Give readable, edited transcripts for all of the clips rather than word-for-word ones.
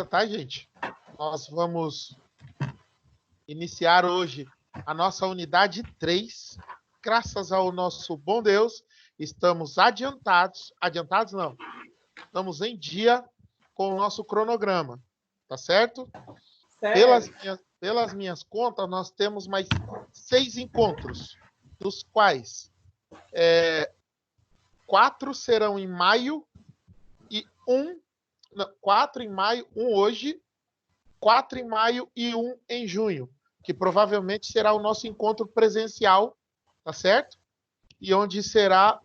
tá, gente? Nós vamos iniciar hoje a nossa unidade 3. Graças ao nosso bom Deus, estamos adiantados. Adiantados não. Estamos em dia com o nosso cronograma. Tá certo? Pelas minhas contas, nós temos mais 6 encontros, dos quais 4 serão em maio e 4 em maio, 1 hoje, 4 em maio e 1 em junho, que provavelmente será o nosso encontro presencial, tá certo? E onde será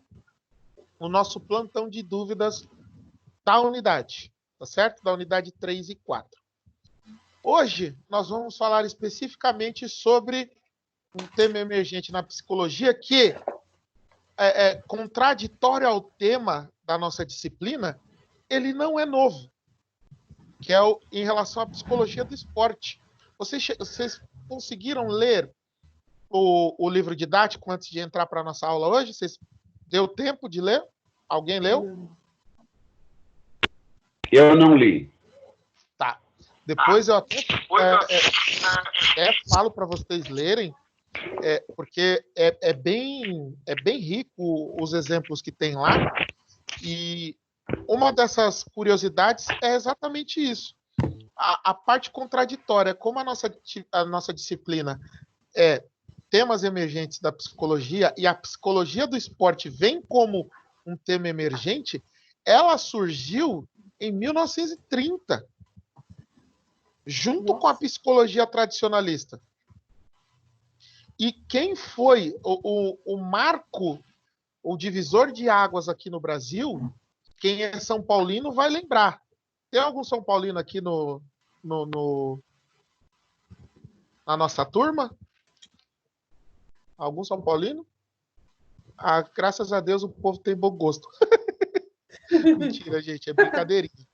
o nosso plantão de dúvidas da unidade, tá certo? Da unidade 3 e 4. Hoje, nós vamos falar especificamente sobre um tema emergente na psicologia que é contraditório ao tema da nossa disciplina, ele não é novo, que é em relação à psicologia do esporte. Vocês conseguiram ler o livro didático antes de entrar para a nossa aula hoje? Vocês deu tempo de ler? Alguém leu? Eu não li. Tá. Depois eu até falo para vocês lerem, porque é bem rico os exemplos que tem lá. E uma dessas curiosidades é exatamente isso. A parte contraditória, como a nossa disciplina é temas emergentes da psicologia e a psicologia do esporte vem como um tema emergente, ela surgiu em 1930, junto com a psicologia tradicionalista. E quem foi o marco, o divisor de águas aqui no Brasil, quem é São Paulino vai lembrar. Tem algum São Paulino aqui na nossa turma? Algum São Paulino? Ah, graças a Deus o povo tem bom gosto. Mentira, gente, é brincadeirinha.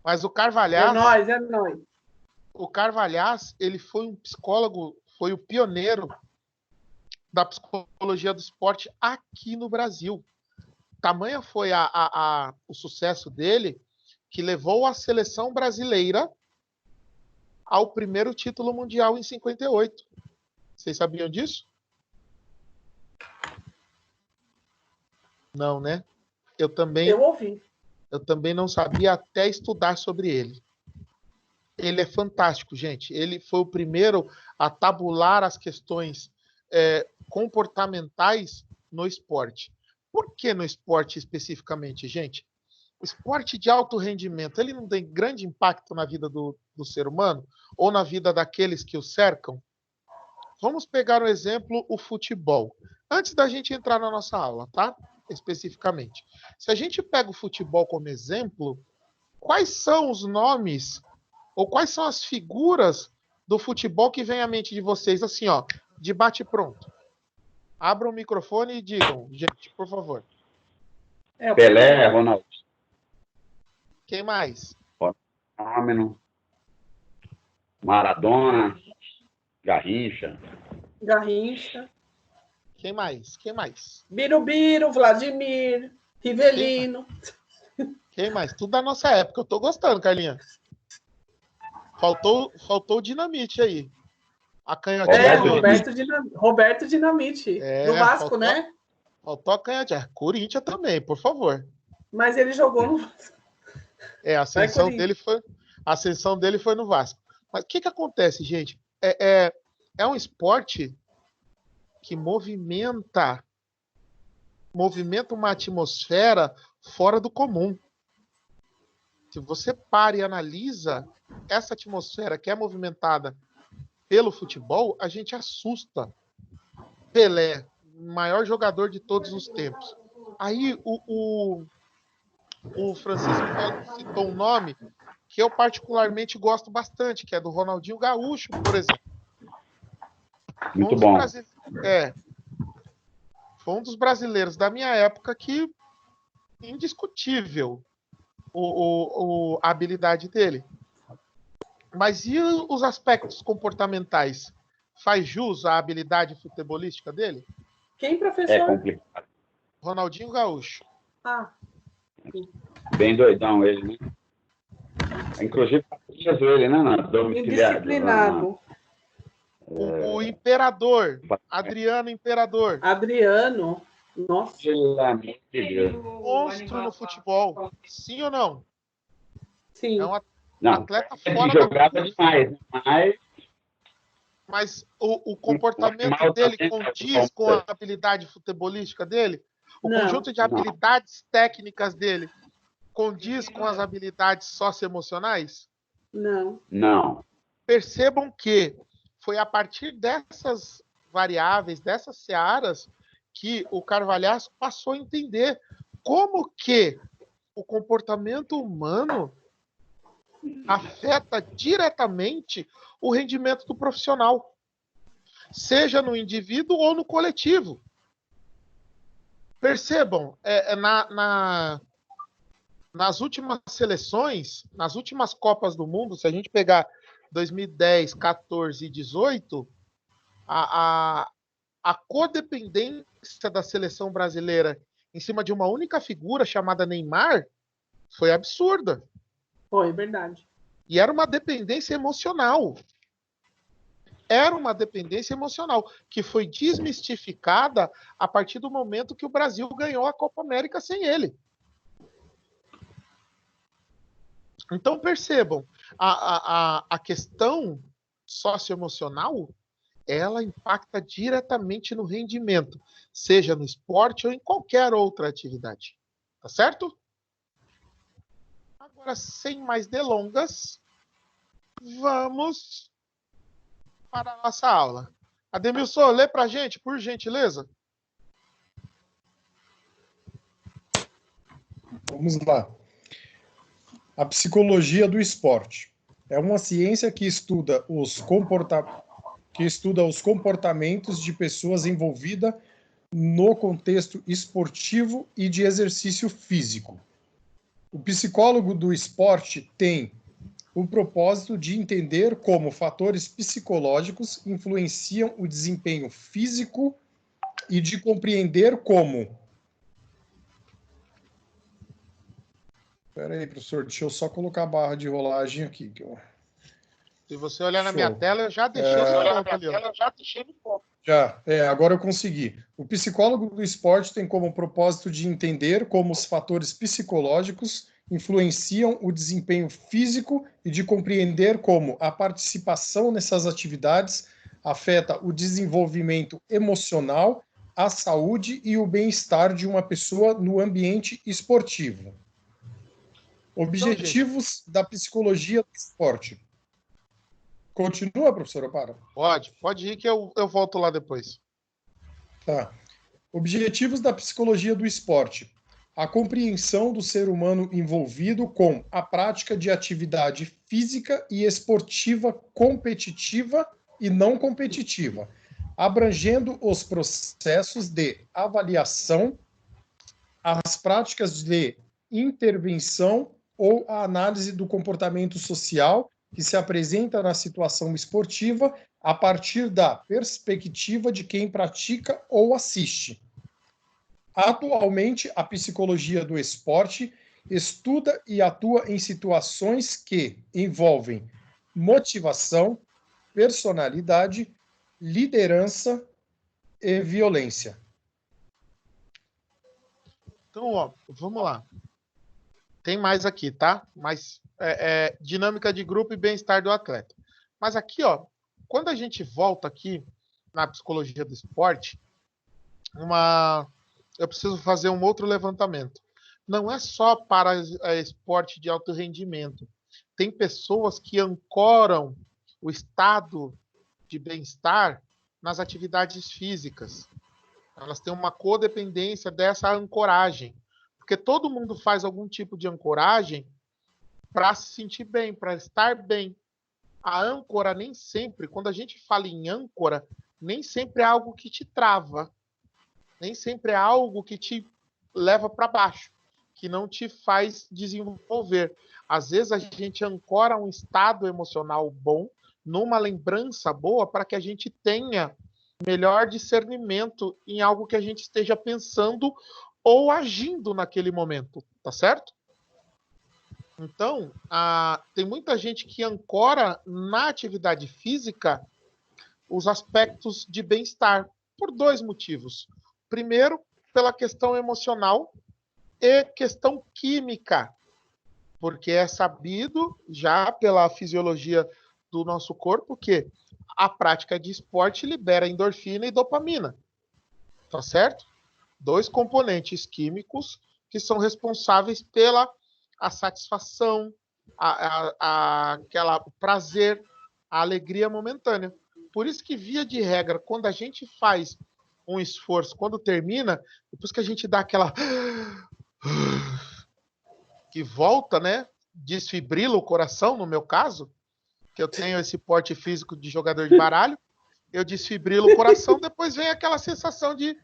Mas o Carvalhais... É nóis. O Carvalhais, ele foi um psicólogo, foi o pioneiro da psicologia do esporte aqui no Brasil. Tamanha foi o sucesso dele que levou a seleção brasileira ao primeiro título mundial em 58. Vocês sabiam disso? Não, né? Eu ouvi. Eu também não sabia até estudar sobre ele. Ele é fantástico, gente. Ele foi o primeiro a tabular as questões comportamentais no esporte. Por que no esporte especificamente, gente? O esporte de alto rendimento, ele não tem grande impacto na vida do ser humano ou na vida daqueles que o cercam? Vamos pegar um exemplo, o futebol. Antes da gente entrar na nossa aula, tá? Especificamente. Se a gente pega o futebol como exemplo, quais são os nomes ou quais são as figuras do futebol que vem à mente de vocês, assim, ó, de bate-pronto? Abram o microfone e digam, gente, por favor. Pelé, Ronaldo. Quem mais? Fenômeno. Maradona. Garrincha. Quem mais? Birubiru, Vladimir, Rivelino. Quem mais? Tudo da nossa época. Eu tô gostando, Carlinha. Faltou o Dinamite aí. A canhotinha. Roberto Dinamite. Do Vasco, né? Faltou a canhotinha. Corinthians também, por favor. Mas ele jogou no Vasco. A ascensão dele foi no Vasco. Mas o que acontece, gente? É um esporte que movimenta uma atmosfera fora do comum. Se você para e analisa essa atmosfera que é movimentada pelo futebol, a gente assusta. Pelé, maior jogador de todos os tempos. Aí o Francisco citou um nome que eu particularmente gosto bastante, que é do Ronaldinho Gaúcho, por exemplo. Muito bom. Foi um dos brasileiros da minha época que indiscutível a habilidade dele. Mas e os aspectos comportamentais? Faz jus à habilidade futebolística dele? Quem, professor? É complicado. Ronaldinho Gaúcho. Ah. Bem doidão ele, né? Inclusive, preso ele, né? Na domiciliar. Indisciplinado. O Imperador. Adriano Imperador. Adriano. Nossa. Pelo amor de Deus. Monstro no futebol. Sim ou não? Sim. É um Não, atleta ele fora jogava da curva. demais, né? Mas o comportamento dele condiz com a habilidade futebolística dele? O conjunto de habilidades técnicas dele condiz com as habilidades socioemocionais? Não. Não. Percebam que foi a partir dessas variáveis, dessas searas, que o Carvalhaes passou a entender como que o comportamento humano afeta diretamente o rendimento do profissional, seja no indivíduo ou no coletivo. Percebam, nas últimas seleções, nas últimas Copas do Mundo, se a gente pegar 2010, 14 e 18, a codependência da seleção brasileira em cima de uma única figura chamada Neymar foi absurda. Foi, verdade. E era uma dependência emocional. Era uma dependência emocional que foi desmistificada a partir do momento que o Brasil ganhou a Copa América sem ele. Então, percebam, a questão socioemocional, ela impacta diretamente no rendimento, seja no esporte ou em qualquer outra atividade. Tá certo? Agora, sem mais delongas, vamos para a nossa aula. Ademilson, lê para a gente, por gentileza. Vamos lá. A psicologia do esporte é uma ciência que estuda os comportamentos de pessoas envolvidas no contexto esportivo e de exercício físico. O psicólogo do esporte tem o propósito de entender como fatores psicológicos influenciam o desempenho físico e de compreender como... Espera aí, professor, deixa eu só colocar a barra de rolagem aqui. Se você olhar na minha tela, eu já deixei no ponto. Agora eu consegui. O psicólogo do esporte tem como propósito de entender como os fatores psicológicos influenciam o desempenho físico e de compreender como a participação nessas atividades afeta o desenvolvimento emocional, a saúde e o bem-estar de uma pessoa no ambiente esportivo. Objetivos da psicologia do esporte. Continua, professora, para? Pode ir que eu volto lá depois. Tá. Objetivos da psicologia do esporte. A compreensão do ser humano envolvido com a prática de atividade física e esportiva competitiva e não competitiva, abrangendo os processos de avaliação, as práticas de intervenção ou a análise do comportamento social que se apresenta na situação esportiva a partir da perspectiva de quem pratica ou assiste. Atualmente, a psicologia do esporte estuda e atua em situações que envolvem motivação, personalidade, liderança e violência. Então, vamos lá. Tem mais aqui, tá? Mas dinâmica de grupo e bem-estar do atleta. Mas aqui, quando a gente volta aqui na psicologia do esporte, eu preciso fazer um outro levantamento. Não é só para esporte de alto rendimento. Tem pessoas que ancoram o estado de bem-estar nas atividades físicas. Elas têm uma codependência dessa ancoragem. Porque todo mundo faz algum tipo de ancoragem para se sentir bem, para estar bem. A âncora nem sempre, quando a gente fala em âncora, nem sempre é algo que te trava. Nem sempre é algo que te leva para baixo, que não te faz desenvolver. Às vezes a gente ancora um estado emocional bom, numa lembrança boa, para que a gente tenha melhor discernimento em algo que a gente esteja pensando ou agindo naquele momento, tá certo? Então, tem muita gente que ancora na atividade física os aspectos de bem-estar, por 2 motivos. Primeiro, pela questão emocional e questão química, porque é sabido já pela fisiologia do nosso corpo que a prática de esporte libera endorfina e dopamina, tá certo? 2 componentes químicos que são responsáveis pela satisfação, o prazer, a alegria momentânea. Por isso que, via de regra, quando a gente faz um esforço, quando termina, depois que a gente dá aquela... que volta, né? Desfibrila o coração, no meu caso, que eu tenho esse porte físico de jogador de baralho, eu desfibrilo o coração, depois vem aquela sensação de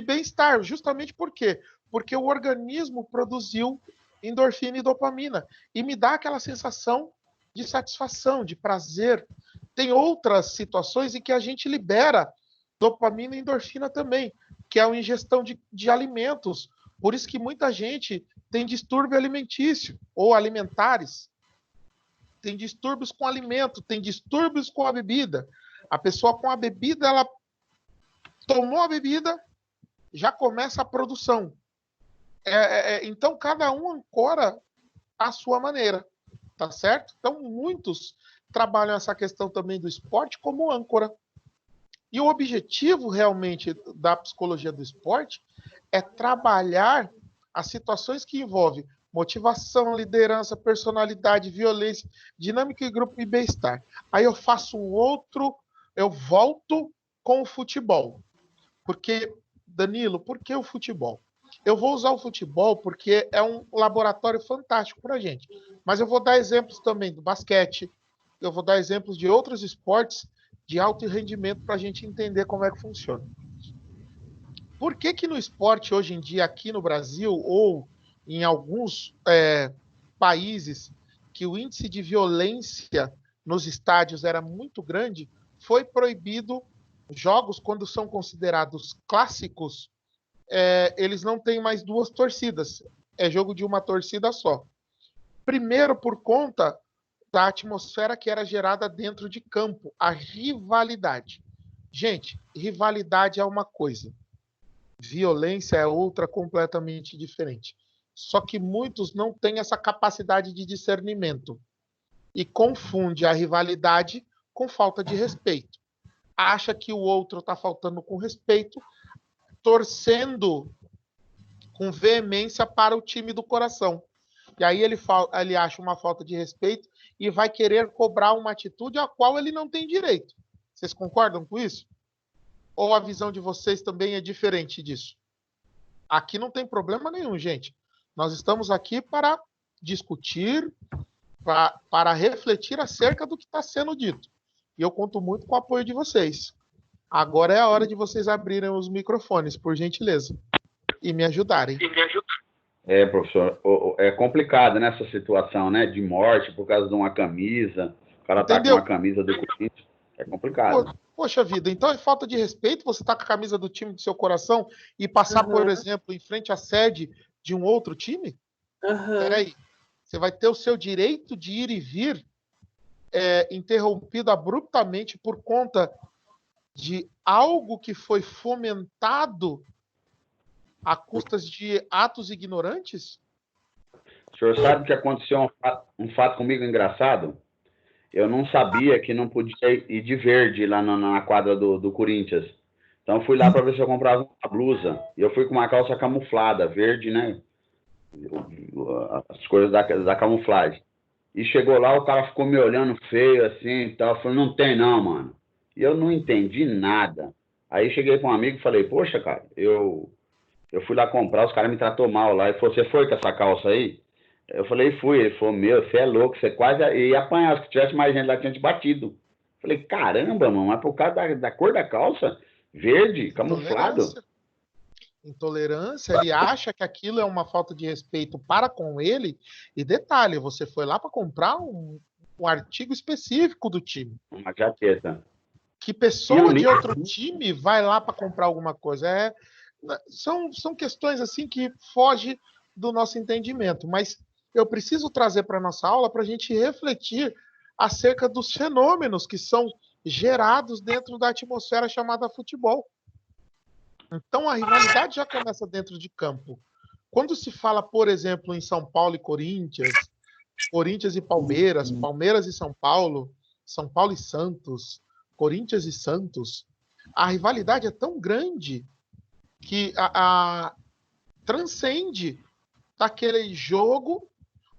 bem-estar. Justamente por quê? Porque o organismo produziu endorfina e dopamina e me dá aquela sensação de satisfação, de prazer. Tem outras situações em que a gente libera dopamina e endorfina também, que é a ingestão de alimentos. Por isso que muita gente tem distúrbio alimentício ou alimentares. Tem distúrbios com alimento, tem distúrbios com a bebida. A pessoa com a bebida, ela tomou a bebida, já começa a produção. Então, cada um ancora a sua maneira, tá certo? Então, muitos trabalham essa questão também do esporte como âncora. E o objetivo, realmente, da psicologia do esporte é trabalhar as situações que envolvem motivação, liderança, personalidade, violência, dinâmica de grupo e bem-estar. Aí eu faço eu volto com o futebol. Porque, Danilo, por que o futebol? Eu vou usar o futebol porque é um laboratório fantástico para a gente. Mas eu vou dar exemplos também do basquete, eu vou dar exemplos de outros esportes de alto rendimento para a gente entender como é que funciona. Por que no esporte, hoje em dia, aqui no Brasil, ou em alguns países, que o índice de violência nos estádios era muito grande, foi proibido jogos, quando são considerados clássicos, eles não têm mais 2 torcidas. É jogo de uma torcida só. Primeiro, por conta da atmosfera que era gerada dentro de campo, a rivalidade. Gente, rivalidade é uma coisa, violência é outra completamente diferente. Só que muitos não têm essa capacidade de discernimento e confunde a rivalidade com falta de respeito. Acha que o outro está faltando com respeito, torcendo com veemência para o time do coração. E aí ele acha uma falta de respeito e vai querer cobrar uma atitude a qual ele não tem direito. Vocês concordam com isso? Ou a visão de vocês também é diferente disso? Aqui não tem problema nenhum, gente. Nós estamos aqui para discutir, para refletir acerca do que está sendo dito. E eu conto muito com o apoio de vocês. Agora é a hora de vocês abrirem os microfones, por gentileza, e me ajudarem. Professor, é complicado nessa situação, né? De morte por causa de uma camisa. O cara tá com uma camisa do Corinthians. É complicado. Poxa vida, então é falta de respeito você tá com a camisa do time do seu coração e passar, por exemplo, em frente à sede de um outro time? Peraí, você vai ter o seu direito de ir e vir interrompido abruptamente por conta de algo que foi fomentado a custas de atos ignorantes? O senhor sabe que aconteceu um fato comigo engraçado? Eu não sabia que não podia ir de verde lá na quadra do Corinthians. Então, eu fui lá para ver se eu comprava uma blusa. E eu fui com uma calça camuflada, verde, né? As coisas da camuflagem. E chegou lá, o cara ficou me olhando feio, assim, e tal. Eu falei, não tem não, mano. E eu não entendi nada. Aí cheguei com um amigo e falei, poxa, cara, eu fui lá comprar, os caras me tratou mal lá. Ele falou, você foi com essa calça aí? Eu falei, fui. Ele falou, meu, você é louco, você quase ia apanhar. Se tivesse mais gente lá, tinha te batido. Eu falei, caramba, mano, mas por causa da cor da calça, verde, camuflado. Intolerância, ele acha que aquilo é uma falta de respeito para com ele. E detalhe, você foi lá para comprar um artigo específico do time. Uma jaqueta. Que pessoa de outro time vai lá para comprar alguma coisa? São questões assim que fogem do nosso entendimento, mas eu preciso trazer para a nossa aula para a gente refletir acerca dos fenômenos que são gerados dentro da atmosfera chamada futebol. Então, a rivalidade já começa dentro de campo. Quando se fala, por exemplo, em São Paulo e Corinthians, Corinthians e Palmeiras, Palmeiras e São Paulo e Santos, Corinthians e Santos, a rivalidade é tão grande que transcende daquele jogo.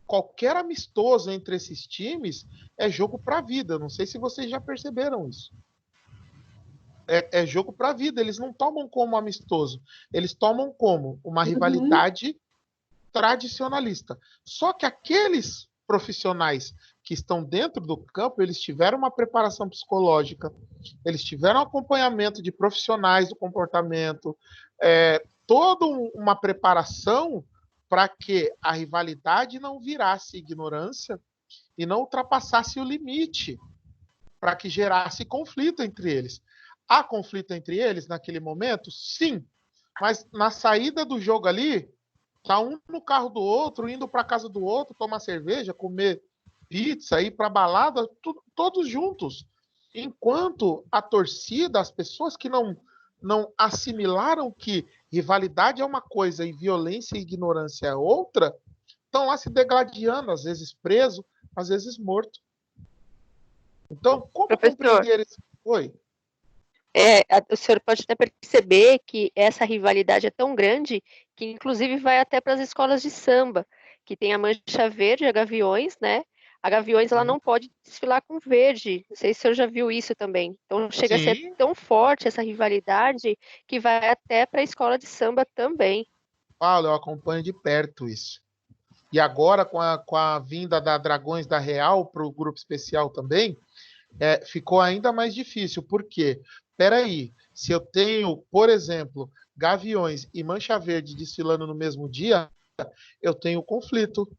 Qualquer amistoso entre esses times é jogo para a vida. Não sei se vocês já perceberam isso. É jogo para a vida. Eles não tomam como amistoso. Eles tomam como uma rivalidade tradicionalista. Só que aqueles profissionais que estão dentro do campo, eles tiveram uma preparação psicológica, eles tiveram acompanhamento de profissionais do comportamento, toda uma preparação para que a rivalidade não virasse ignorância e não ultrapassasse o limite, para que gerasse conflito entre eles. Há conflito entre eles naquele momento? Sim. Mas na saída do jogo ali, tá um no carro do outro, indo para casa do outro, tomar cerveja, comer pizza, ir para balada, todos juntos. Enquanto a torcida, as pessoas que não assimilaram que rivalidade é uma coisa e violência e ignorância é outra, estão lá se degladiando, às vezes preso, às vezes morto. Então, como compreender esse... Oi? O senhor pode até perceber que essa rivalidade é tão grande que, inclusive, vai até para as escolas de samba, que tem a Mancha Verde, a Gaviões, né? A Gaviões, ela não pode desfilar com verde. Não sei se o senhor já viu isso também. Então, chega a ser tão forte essa rivalidade que vai até para a escola de samba também. Paulo, eu acompanho de perto isso. E agora, com a vinda da Dragões da Real para o grupo especial também, ficou ainda mais difícil. Por quê? Peraí, se eu tenho, por exemplo, Gaviões e Mancha Verde desfilando no mesmo dia, eu tenho conflito.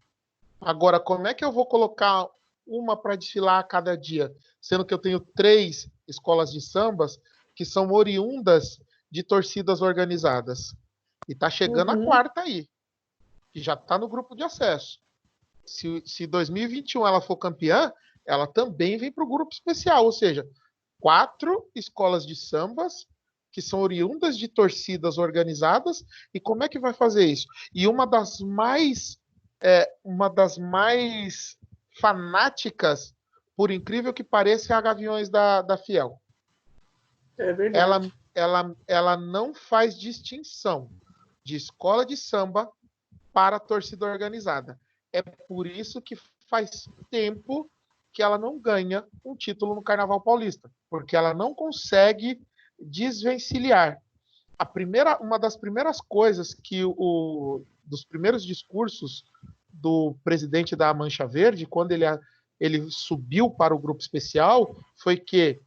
Agora, como é que eu vou colocar uma para desfilar a cada dia? Sendo que eu tenho 3 escolas de sambas que são oriundas de torcidas organizadas. E está chegando a 4ª aí, que já está no grupo de acesso. Se 2021 ela for campeã, ela também vem para o grupo especial, ou seja, 4 escolas de sambas que são oriundas de torcidas organizadas. E como é que vai fazer isso? E uma das mais fanáticas, por incrível que pareça, é a Gaviões da Fiel. É verdade. Ela não faz distinção de escola de samba para torcida organizada. É por isso que faz tempo que ela não ganha um título no Carnaval Paulista, porque ela não consegue desvencilhar. Uma das primeiras coisas que dos primeiros discursos do presidente da Mancha Verde, quando ele subiu para o grupo especial, foi que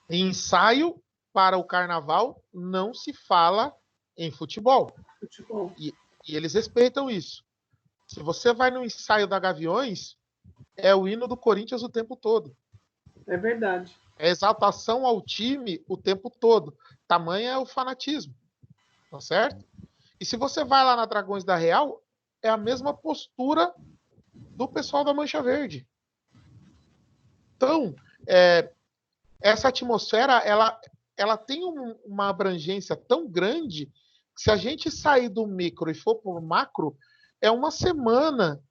em ensaio para o Carnaval não se fala em futebol. E eles respeitam isso. Se você vai no ensaio da Gaviões, é o hino do Corinthians o tempo todo. É verdade. É exaltação ao time o tempo todo. Tamanho é o fanatismo. Tá certo? E se você vai lá na Dragões da Real, é a mesma postura do pessoal da Mancha Verde. Então, essa atmosfera, ela tem uma abrangência tão grande que se a gente sair do micro e for para o macro, é uma semana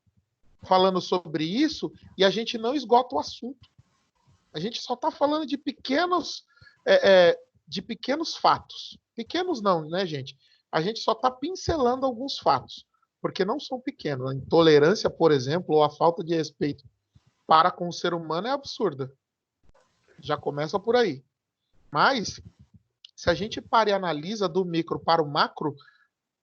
falando sobre isso e a gente não esgota o assunto. A gente só está falando de pequenos fatos. Pequenos não, né, gente? A gente só está pincelando alguns fatos, porque não são pequenos. A intolerância, por exemplo, ou a falta de respeito para com o ser humano é absurda. Já começa por aí. Mas, se a gente para e analisa do micro para o macro,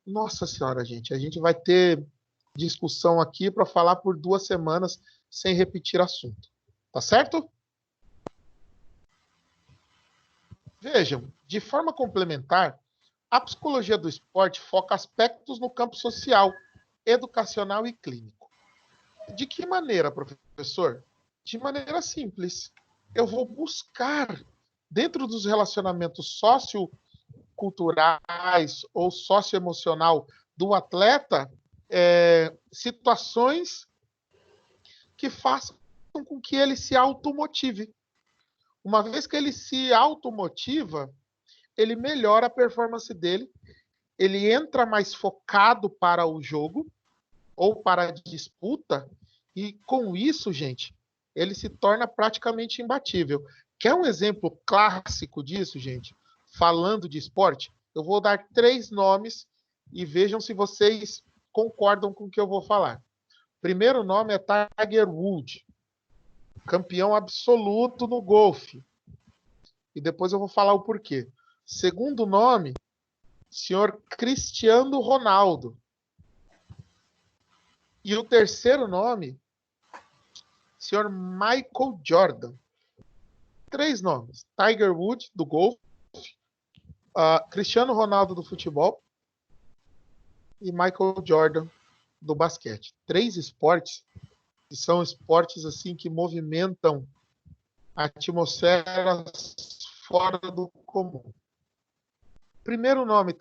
nossa senhora, gente, a gente vai ter discussão aqui para falar por 2 semanas sem repetir assunto. Tá certo? Vejam, de forma complementar, a psicologia do esporte foca aspectos no campo social, educacional e clínico. De que maneira, professor? De maneira simples. Eu vou buscar, dentro dos relacionamentos socioculturais ou socioemocional do atleta, situações que façam com que ele se automotive. Uma vez que ele se automotiva, ele melhora a performance dele, ele entra mais focado para o jogo ou para a disputa, e com isso, gente, ele se torna praticamente imbatível. Quer um exemplo clássico disso, gente? Falando de esporte, eu vou dar 3 nomes e vejam se vocês concordam com o que eu vou falar. Primeiro nome é Tiger Woods, campeão absoluto no golfe. E depois eu vou falar o porquê. Segundo nome, senhor Cristiano Ronaldo. E o terceiro nome, senhor Michael Jordan. 3 nomes. Tiger Woods, do golfe, Cristiano Ronaldo, do futebol, e Michael Jordan, do basquete. 3 esportes que são esportes assim que movimentam a atmosfera fora do comum. Primeiro nome,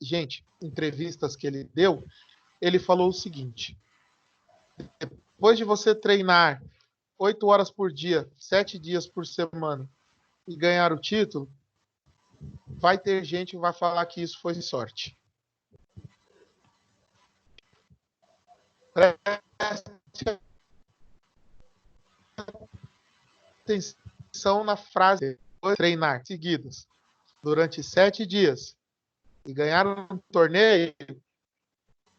gente, entrevistas que ele deu, ele falou o seguinte: depois de você treinar 8 horas por dia, 7 dias por semana e ganhar o título, vai ter gente que vai falar que isso foi sorte. Preste atenção na frase: treinar seguidos durante 7 dias e ganhar um torneio,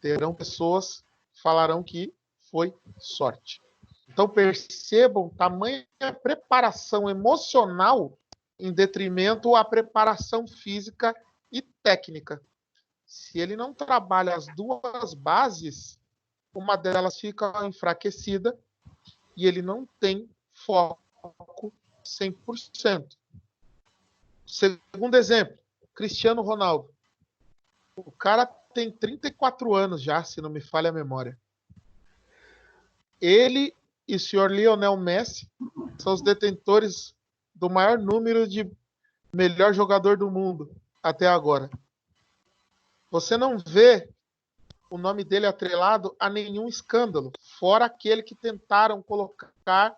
terão pessoas que falarão que foi sorte. Então percebam tamanha preparação emocional em detrimento à preparação física e técnica. Se ele não trabalha as 2 bases, uma delas fica enfraquecida e ele não tem foco 100%. Segundo exemplo, Cristiano Ronaldo. O cara tem 34 anos já, se não me falha a memória. Ele e o senhor Lionel Messi são os detentores do maior número de melhor jogador do mundo até agora. Você não vê o nome dele atrelado a nenhum escândalo, fora aquele que tentaram colocar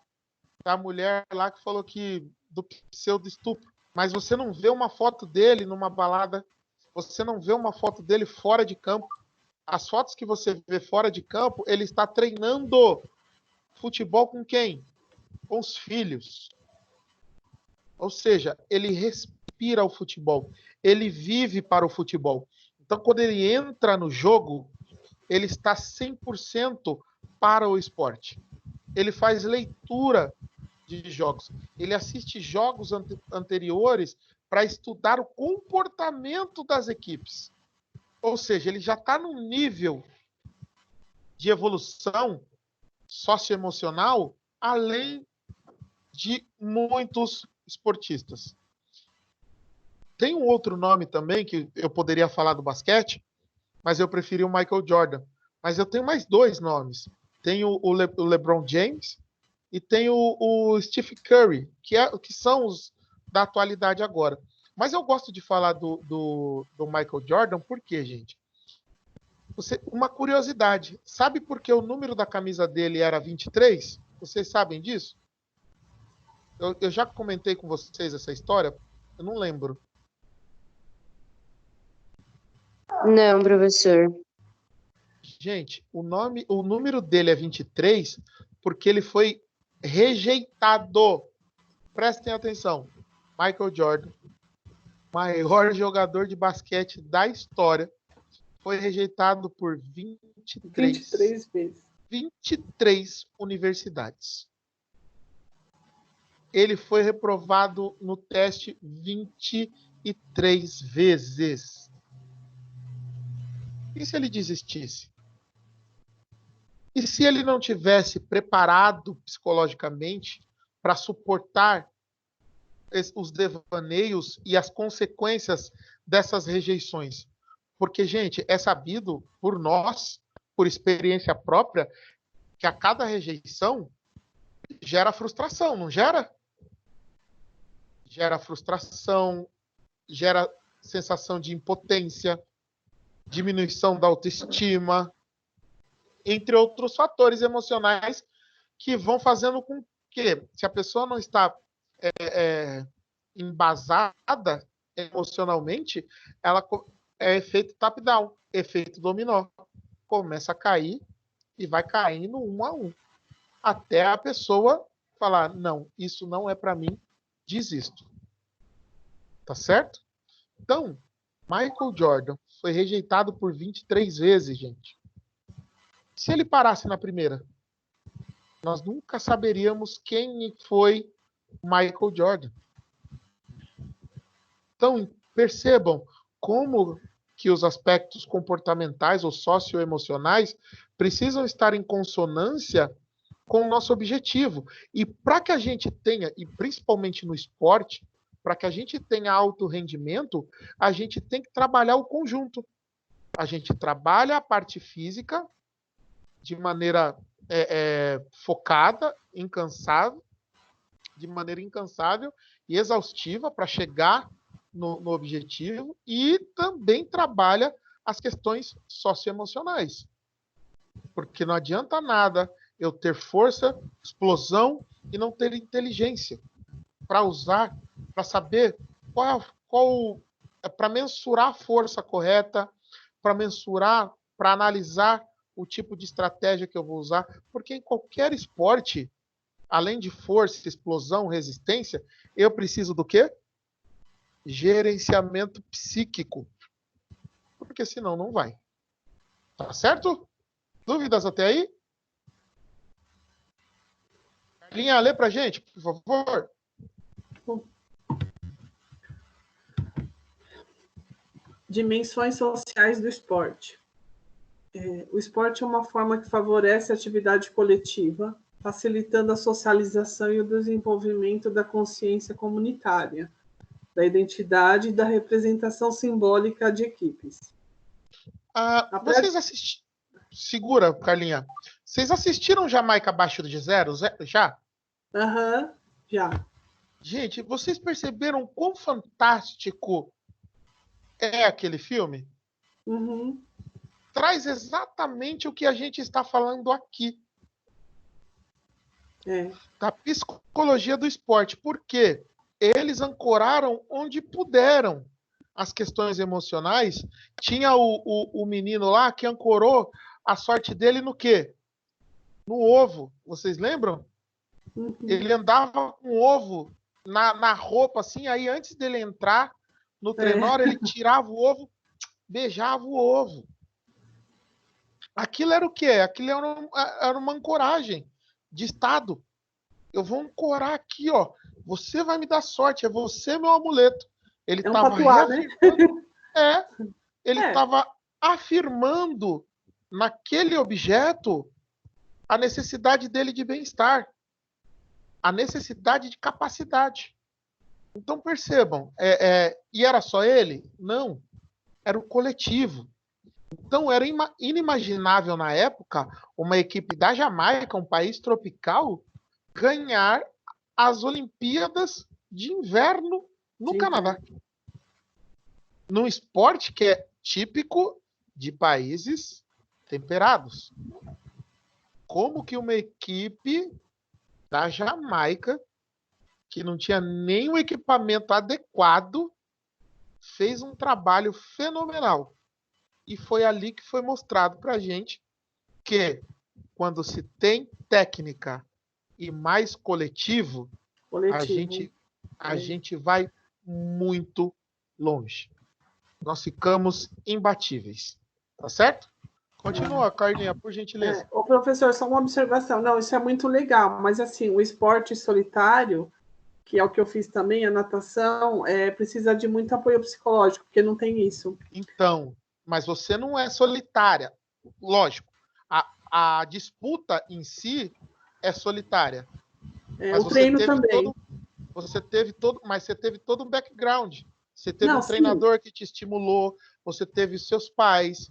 a mulher lá que falou que do pseudo-estupro. Mas você não vê uma foto dele numa balada, você não vê uma foto dele fora de campo. As fotos que você vê fora de campo, ele está treinando futebol com quem? Com os filhos. Ou seja, ele respira o futebol, ele vive para o futebol. Então, quando ele entra no jogo, ele está 100% para o esporte. Ele faz leitura de jogos. Ele assiste jogos anteriores para estudar o comportamento das equipes. Ou seja, ele já está num nível de evolução socioemocional além de muitos esportistas. Tem um outro nome também que eu poderia falar do basquete, mas eu preferi o Michael Jordan. Mas eu tenho mais 2 nomes. Tem o LeBron James e tem o Stephen Curry, que são os da atualidade agora. Mas eu gosto de falar do Michael Jordan, por quê, gente? Uma curiosidade. Sabe por que o número da camisa dele era 23? Vocês sabem disso? Eu já comentei com vocês essa história? Eu não lembro. Não, professor. Gente, o número dele é 23 porque ele foi rejeitado. Prestem atenção. Michael Jordan, maior jogador de basquete da história, foi rejeitado por 23 vezes. 23 universidades. Ele foi reprovado no teste 23 vezes. E se ele desistisse? E se ele não tivesse preparado psicologicamente para suportar os devaneios e as consequências dessas rejeições? Porque, gente, é sabido por nós, por experiência própria, que a cada rejeição gera frustração, não gera? Gera frustração, gera sensação de impotência, diminuição da autoestima, entre outros fatores emocionais que vão fazendo com que, se a pessoa não está embasada emocionalmente, ela é efeito top-down, efeito dominó. Começa a cair e vai caindo um a um. Até a pessoa falar, não, isso não é para mim, desisto. Tá certo? Então, Michael Jordan foi rejeitado por 23 vezes, gente. Se ele parasse na primeira, nós nunca saberíamos quem foi Michael Jordan. Então, percebam como que os aspectos comportamentais ou socioemocionais precisam estar em consonância com o nosso objetivo. E para que a gente tenha, e principalmente no esporte, para que a gente tenha alto rendimento, a gente tem que trabalhar o conjunto. A gente trabalha a parte física de maneira focada, incansável, de maneira incansável e exaustiva para chegar no objetivo, e também trabalha as questões socioemocionais. Porque não adianta nada eu ter força, explosão e não ter inteligência para usar, para saber qual para mensurar a força correta, para mensurar, para analisar o tipo de estratégia que eu vou usar, porque em qualquer esporte, além de força, explosão, resistência, eu preciso do quê? Gerenciamento psíquico. Porque senão não vai. Tá certo? Dúvidas até aí? Carlinha, lê pra gente, por favor. Dimensões sociais do esporte. O esporte é uma forma que favorece a atividade coletiva, facilitando a socialização e o desenvolvimento da consciência comunitária, da identidade e da representação simbólica de equipes. Vocês assistiram... Segura, Carlinha. Vocês assistiram Jamaica Abaixo de Zero? Já? Aham, já. Gente, vocês perceberam quão fantástico é aquele filme? Uhum. Traz exatamente o que a gente está falando aqui. Da psicologia do esporte. Por quê? Eles ancoraram onde puderam as questões emocionais. Tinha o menino lá que ancorou a sorte dele no quê? No ovo. Vocês lembram? Uhum. Ele andava com ovo na roupa, assim, aí antes dele entrar no trenó, ele tirava o ovo, beijava o ovo. Aquilo era o quê? Aquilo era uma ancoragem de estado. Eu vou ancorar aqui, ó. Você vai me dar sorte, é você meu amuleto. Ele estava reafirmando. Né? Ele estava afirmando naquele objeto a necessidade dele de bem-estar, a necessidade de capacidade. Então percebam, e era só ele? Não, era o coletivo. Então era inimaginável na época uma equipe da Jamaica, um país tropical, ganhar as Olimpíadas de Inverno no Canadá. Num esporte que é típico de países temperados. Como que uma equipe da Jamaica, que não tinha nenhum equipamento adequado, fez um trabalho fenomenal? E foi ali que foi mostrado para a gente que quando se tem técnica e mais coletivo. A gente vai muito longe. Nós ficamos imbatíveis. Tá certo? Continua, Carlinha, por gentileza. Ô, professor, só uma observação. Não, isso é muito legal, mas assim, o esporte solitário, que é o que eu fiz também, a natação, precisa de muito apoio psicológico, porque não tem isso. Então, mas você não é solitária. Lógico, a disputa em si é solitária. Mas o treino também. Mas você teve todo um background. Você teve um treinador que te estimulou, você teve seus pais.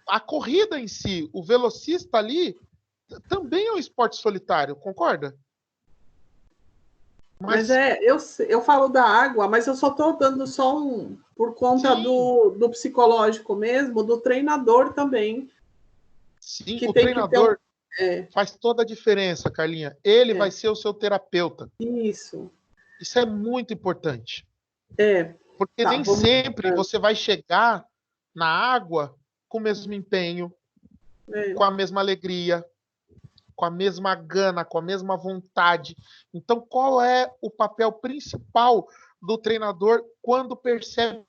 A corrida em si, o velocista ali, também é um esporte solitário, concorda? Mas eu falo da água, mas eu só estou dando só por conta do psicológico mesmo, do treinador também. Sim, que o tem que ter treinador É, faz toda a diferença, Carlinha. Ele É. vai ser o seu terapeuta. isso. Isso é muito importante. É, Porque tá, nem vamos. sempre você vai chegar na água com o mesmo empenho, É, com a mesma alegria, com a mesma gana, com a mesma vontade. Então, qual é o papel principal do treinador quando percebe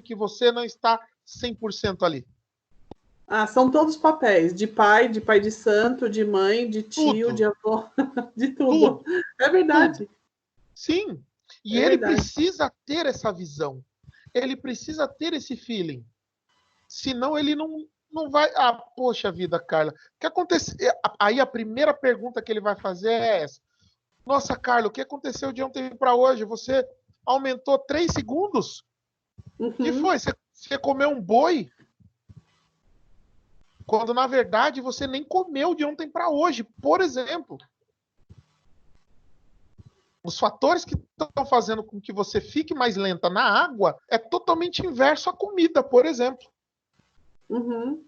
que você não está 100% ali? são todos papéis, de pai de santo, de mãe, de tio, de Tudo, avó, de tudo. tudo, É verdade, tudo. Sim. E é ele verdade. precisa ter essa visão. Ele precisa ter esse feeling. Senão ele não vai. Ah, poxa vida, Carla. O que aconteceu? Aí a primeira pergunta que ele vai fazer é essa. Nossa, Carla, o que aconteceu de ontem para hoje? Você aumentou 3 segundos? O que Uhum. foi? Você comeu um boi? Quando, na verdade, você nem comeu de ontem para hoje. Por exemplo, os fatores que estão fazendo com que você fique mais lenta na água é totalmente inverso à comida, por exemplo. Uhum.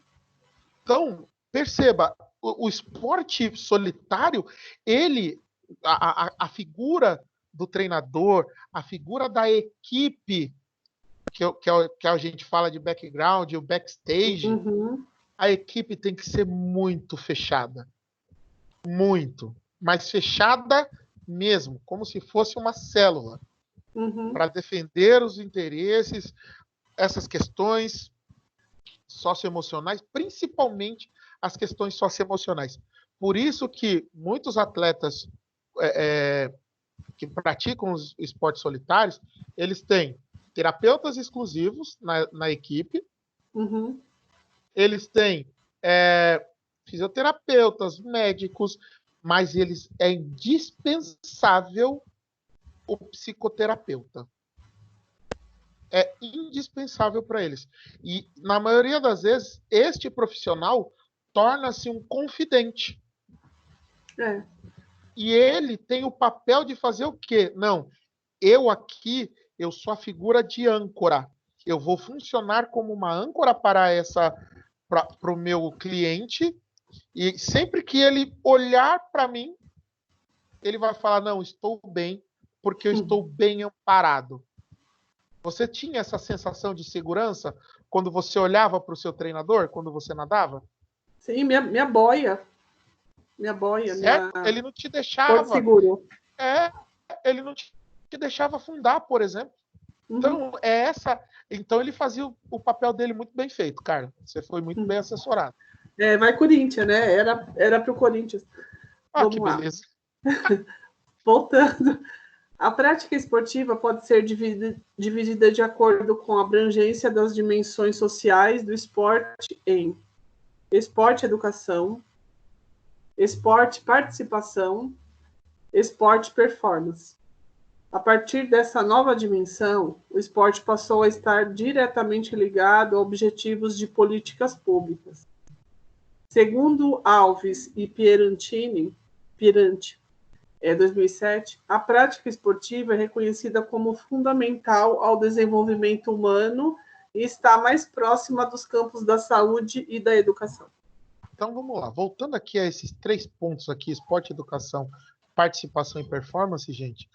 Então, perceba, o esporte solitário, ele, a figura do treinador, a figura da equipe, que a gente fala de background, o backstage, Uhum. a equipe tem que ser muito fechada. Muito. Mas fechada mesmo, como se fosse uma célula, Uhum. para defender os interesses, essas questões socioemocionais, principalmente as questões socioemocionais. Por isso que muitos atletas que praticam os esportes solitários, eles têm terapeutas exclusivos na equipe, Uhum. eles têm fisioterapeutas, médicos, mas eles é indispensável o psicoterapeuta. É indispensável para eles. E, na maioria das vezes, este profissional torna-se um confidente. É. E ele tem o papel de fazer o quê? Não, eu aqui, eu sou a figura de âncora. Eu vou funcionar como uma âncora para o meu cliente, e sempre que ele olhar para mim, ele vai falar, não, estou bem, porque eu estou bem amparado. Você tinha essa sensação de segurança quando você olhava para o seu treinador, quando você nadava? Sim, minha boia. Minha boia, Certo? minha Ele não te porto deixava. seguro. Ele não te deixava afundar, por exemplo. Uhum. Então, Então ele fazia o papel dele muito bem feito, cara. Você foi muito bem assessorado. Vai Corinthians, né? Era pro Corinthians. Ah, Vamos que lá. beleza. Voltando. A prática esportiva pode ser dividida de acordo com a abrangência das dimensões sociais do esporte em esporte educação, esporte participação, esporte performance. A partir dessa nova dimensão, o esporte passou a estar diretamente ligado a objetivos de políticas públicas. Segundo Alves e Pierantini, 2007, a prática esportiva é reconhecida como fundamental ao desenvolvimento humano e está mais próxima dos campos da saúde e da educação. Então vamos lá. Voltando aqui a esses 3 pontos aqui, esporte, educação, participação e performance, gente.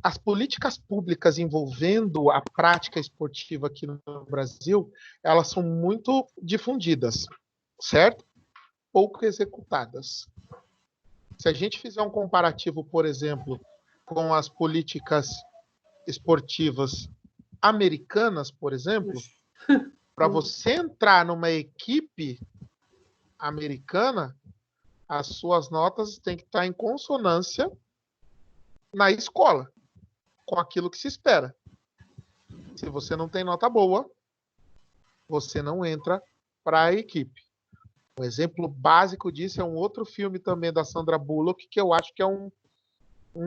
As políticas públicas envolvendo a prática esportiva aqui no Brasil, elas são muito difundidas, certo? Pouco executadas. Se a gente fizer um comparativo, por exemplo, com as políticas esportivas americanas, por exemplo, para você entrar numa equipe americana, as suas notas têm que estar em consonância na escola, com aquilo que se espera. Se você não tem nota boa, você não entra para a equipe. Um exemplo básico disso é um outro filme também da Sandra Bullock, que eu acho que é um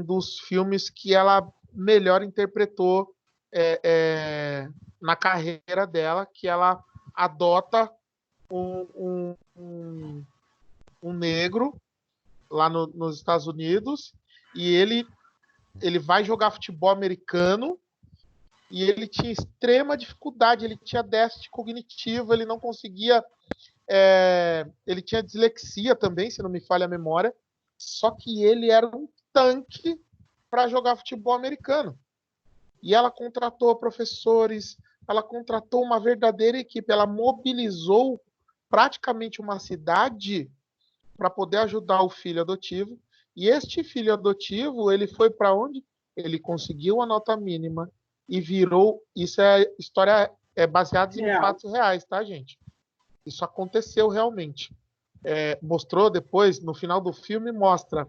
dos filmes que ela melhor interpretou na carreira dela, que ela adota um negro lá nos Estados Unidos, e ele vai jogar futebol americano, e ele tinha extrema dificuldade, ele tinha déficit cognitivo, ele não conseguia. Ele tinha dislexia também, se não me falha a memória, só que ele era um tanque para jogar futebol americano. E ela contratou professores, ela contratou uma verdadeira equipe, ela mobilizou praticamente uma cidade para poder ajudar o filho adotivo. E este filho adotivo, ele foi para onde? Ele conseguiu a nota mínima e virou. Isso é história baseada em fatos reais, tá, gente? Isso aconteceu realmente. Mostrou depois, no final do filme, mostra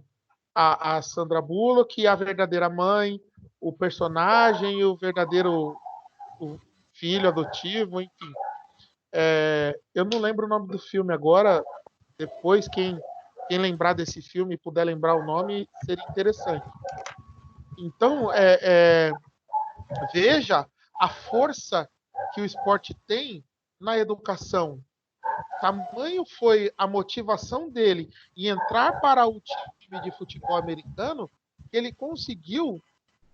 a Sandra Bullock, a verdadeira mãe, o personagem, o verdadeiro filho adotivo, enfim. Eu não lembro o nome do filme agora. Depois, quem lembrar desse filme e puder lembrar o nome, seria interessante. Então, veja a força que o esporte tem na educação. Tamanho foi a motivação dele em entrar para o time de futebol americano, que ele conseguiu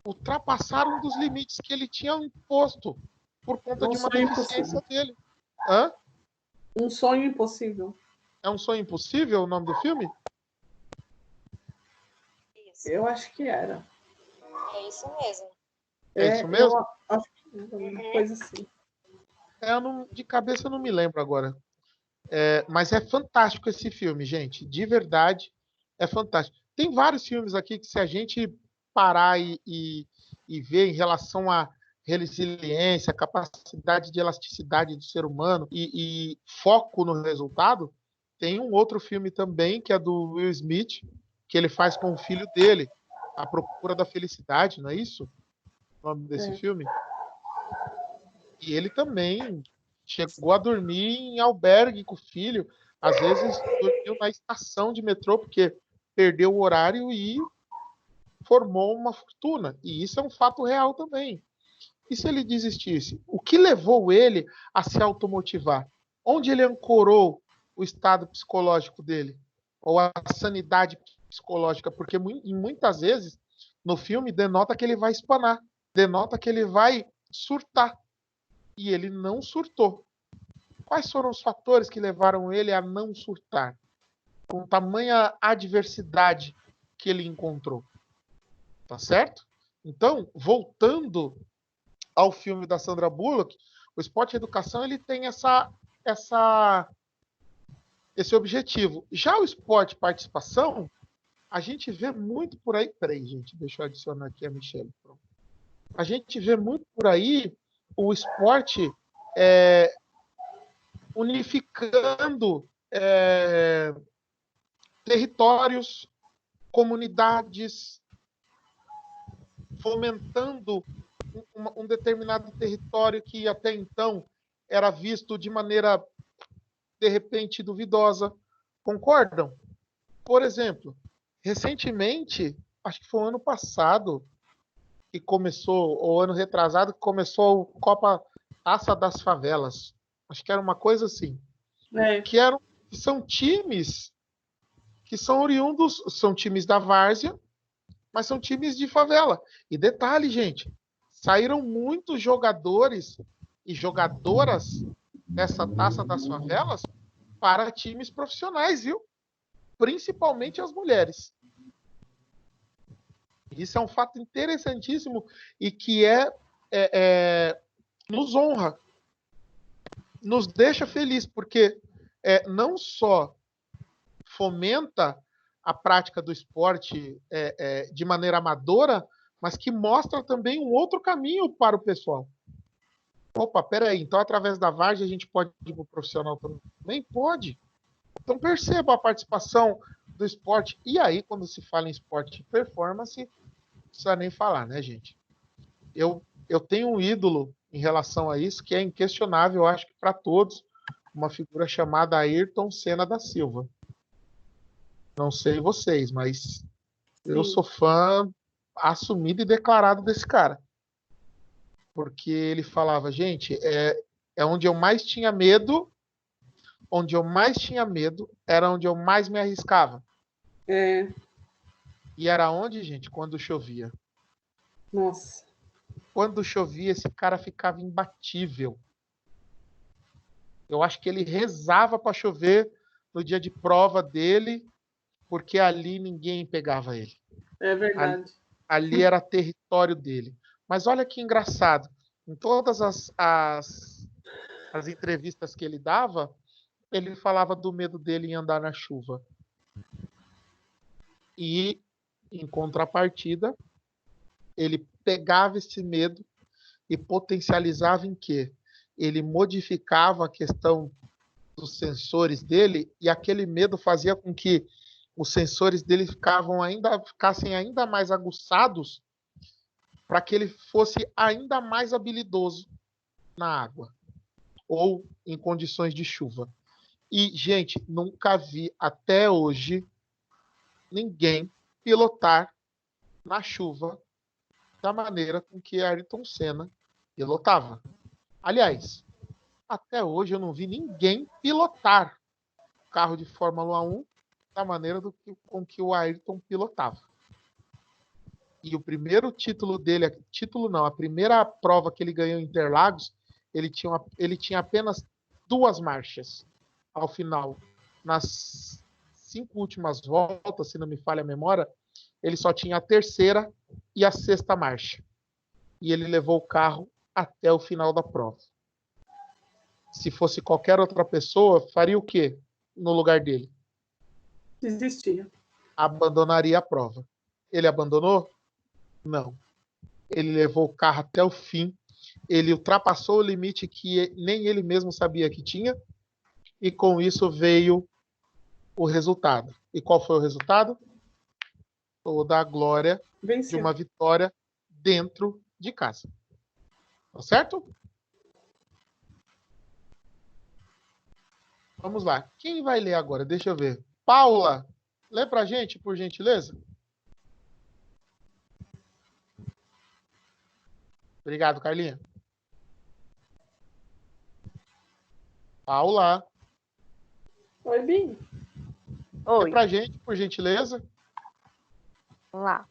ultrapassar um dos limites que ele tinha imposto por conta de uma deficiência dele. Hã? Um sonho impossível. É um sonho impossível o nome do filme? Eu acho que era. É isso mesmo. É isso mesmo? Eu acho que era uma coisa assim. De cabeça eu não me lembro agora. Mas é fantástico esse filme, gente. De verdade, é fantástico. Tem vários filmes aqui que, se a gente parar e ver em relação à resiliência, capacidade de elasticidade do ser humano e foco no resultado, tem um outro filme também, que é do Will Smith, que ele faz com o filho dele, A Procura da Felicidade, não é isso? O nome desse filme? E ele também chegou a dormir em albergue com o filho. Às vezes dormiu na estação de metrô, porque perdeu o horário e formou uma fortuna. E isso é um fato real também. E se ele desistisse? O que levou ele a se automotivar? Onde ele ancorou o estado psicológico dele? Ou a sanidade psicológica? Porque muitas vezes no filme denota que ele vai espanar, denota que ele vai surtar. E ele não surtou. Quais foram os fatores que levaram ele a não surtar? Com tamanha adversidade que ele encontrou. Tá certo? Então, voltando ao filme da Sandra Bullock, o Esporte e Educação ele tem esse objetivo. Já o Esporte e Participação, a gente vê muito por aí. Peraí, gente, deixa eu adicionar aqui a Michelle. A gente vê muito por aí o esporte unificando territórios, comunidades, fomentando um determinado território que até então era visto de maneira, de repente, duvidosa. Concordam? Por exemplo, recentemente, acho que foi o ano passado, que começou, ou ano retrasado, que começou o Copa Taça das Favelas. Acho que era uma coisa assim. Que são times que são oriundos, são times da várzea, mas são times de favela. E detalhe, gente, saíram muitos jogadores e jogadoras dessa Taça das Favelas para times profissionais, viu? Principalmente as mulheres. Isso é um fato interessantíssimo e que nos honra, nos deixa feliz, porque não só fomenta a prática do esporte de maneira amadora, mas que mostra também um outro caminho para o pessoal. Opa, peraí, então através da várzea a gente pode ir para o profissional também? Pode. Então perceba a participação do esporte. E aí, quando se fala em esporte de performance, não precisa nem falar, né, gente? Eu tenho um ídolo em relação a isso, que é inquestionável, eu acho que para todos, uma figura chamada Ayrton Senna da Silva. Não sei vocês, mas eu sou fã assumido e declarado desse cara. Porque ele falava, gente, onde eu mais tinha medo, era onde eu mais me arriscava. E era onde, gente? Quando chovia. Nossa. quando chovia, esse cara ficava imbatível. Eu acho que ele rezava para chover no dia de prova dele, porque ali ninguém pegava ele. É verdade. Ali era território dele. Mas olha que engraçado. Em todas as entrevistas que ele dava, ele falava do medo dele em andar na chuva. E, em contrapartida, ele pegava esse medo e potencializava em quê? Ele modificava a questão dos sensores dele e aquele medo fazia com que os sensores dele ficassem ainda mais aguçados para que ele fosse ainda mais habilidoso na água ou em condições de chuva. E, gente, nunca vi até hoje ninguém pilotar na chuva da maneira com que Ayrton Senna pilotava. Aliás, até hoje eu não vi ninguém pilotar carro de Fórmula 1 da maneira com que o Ayrton pilotava. E o primeiro título dele, a primeira prova que ele ganhou em Interlagos, ele tinha apenas 2 marchas ao final. Nas 5 últimas voltas, se não me falha a memória, ele só tinha a terceira e a 6ª marcha. E ele levou o carro até o final da prova. Se fosse qualquer outra pessoa, faria o quê no lugar dele? Desistia. Abandonaria a prova. Ele abandonou? Não. Ele levou o carro até o fim. Ele ultrapassou o limite que nem ele mesmo sabia que tinha. E com isso veio o resultado. E qual foi o resultado? Toda a glória Venceu. de uma vitória dentro de casa. Tá certo? Vamos lá. Quem vai ler agora? Deixa eu ver. Paula, lê pra gente, por gentileza. Obrigado, Carlinha. Paula, Oi, Bim. lê Oi, pra gente, por gentileza. vamos lá.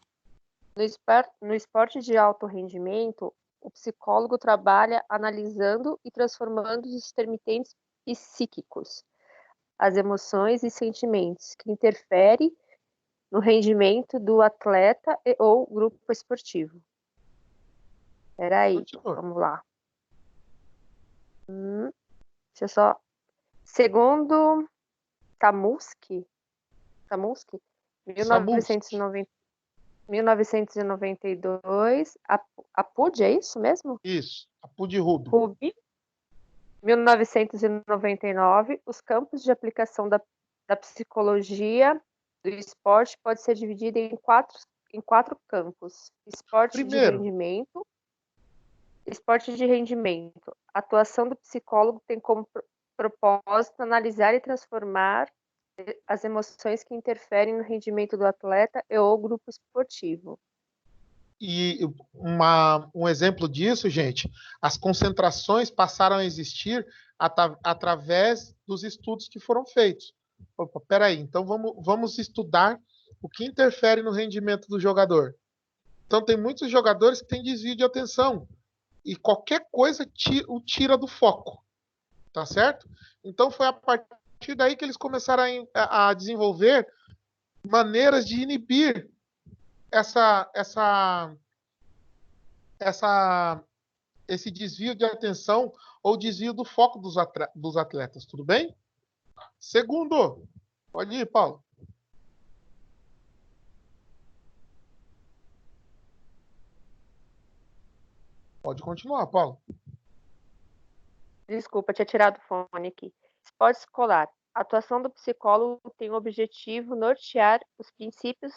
No esporte de alto rendimento, o psicólogo trabalha analisando e transformando os intermitentes psíquicos, as emoções e sentimentos que interferem no rendimento do atleta ou grupo esportivo. Espera aí, Continua. vamos lá. Deixa eu só... Segundo Samusky, 1992, a PUD, é isso mesmo? Isso. A Pudirrudo. PUB, 1999, os campos de aplicação da psicologia do esporte pode ser dividido em quatro campos. Esporte de rendimento. A atuação do psicólogo tem como propósito analisar e transformar as emoções que interferem no rendimento do atleta ou grupo esportivo. E um exemplo disso, gente, as concentrações passaram a existir através dos estudos que foram feitos. Opa, peraí, então vamos estudar o que interfere no rendimento do jogador. Então, tem muitos jogadores que têm desvio de atenção e qualquer coisa o tira do foco, tá certo? Então, foi a partir daí que eles começaram a desenvolver maneiras de inibir esse desvio de atenção ou desvio do foco dos atletas, tudo bem? Segundo, pode ir, Paulo. Pode continuar, Paulo. Desculpa, tinha tirado o fone aqui. Esporte escolar. A atuação do psicólogo tem o objetivo nortear os princípios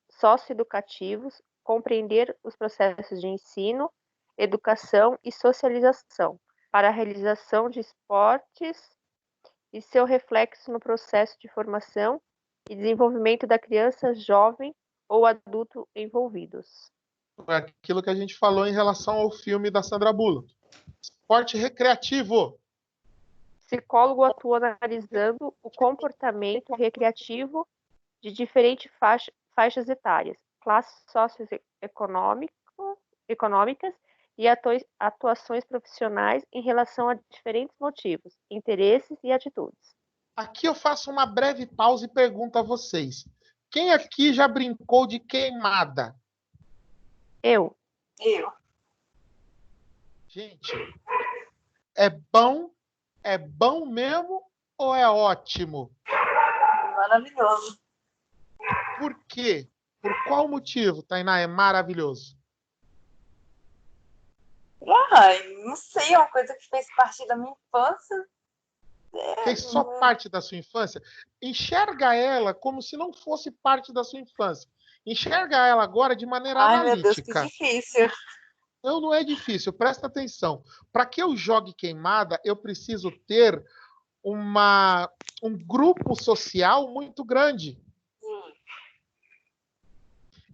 socioeducativos, compreender os processos de ensino, educação e socialização para a realização de esportes e seu reflexo no processo de formação e desenvolvimento da criança, jovem ou adulto envolvidos. É aquilo que a gente falou em relação ao filme da Sandra Bullock. Esporte recreativo. Psicólogo atua analisando o comportamento recreativo de diferentes faixas etárias, classes socioeconômicas e atuações profissionais em relação a diferentes motivos, interesses e atitudes. Aqui eu faço uma breve pausa e pergunto a vocês. Quem aqui já brincou de queimada? Eu. Gente, é bom mesmo ou é ótimo? Maravilhoso. Por quê? Por qual motivo, Tainá, é maravilhoso? Ai, não sei, é uma coisa que fez parte da minha infância. Fez só parte da sua infância? Enxerga ela como se não fosse parte da sua infância. Enxerga ela agora de maneira Ai, meu Deus, que analítica. difícil. Não é difícil, presta atenção. Para que eu jogue queimada, eu preciso ter um grupo social muito grande.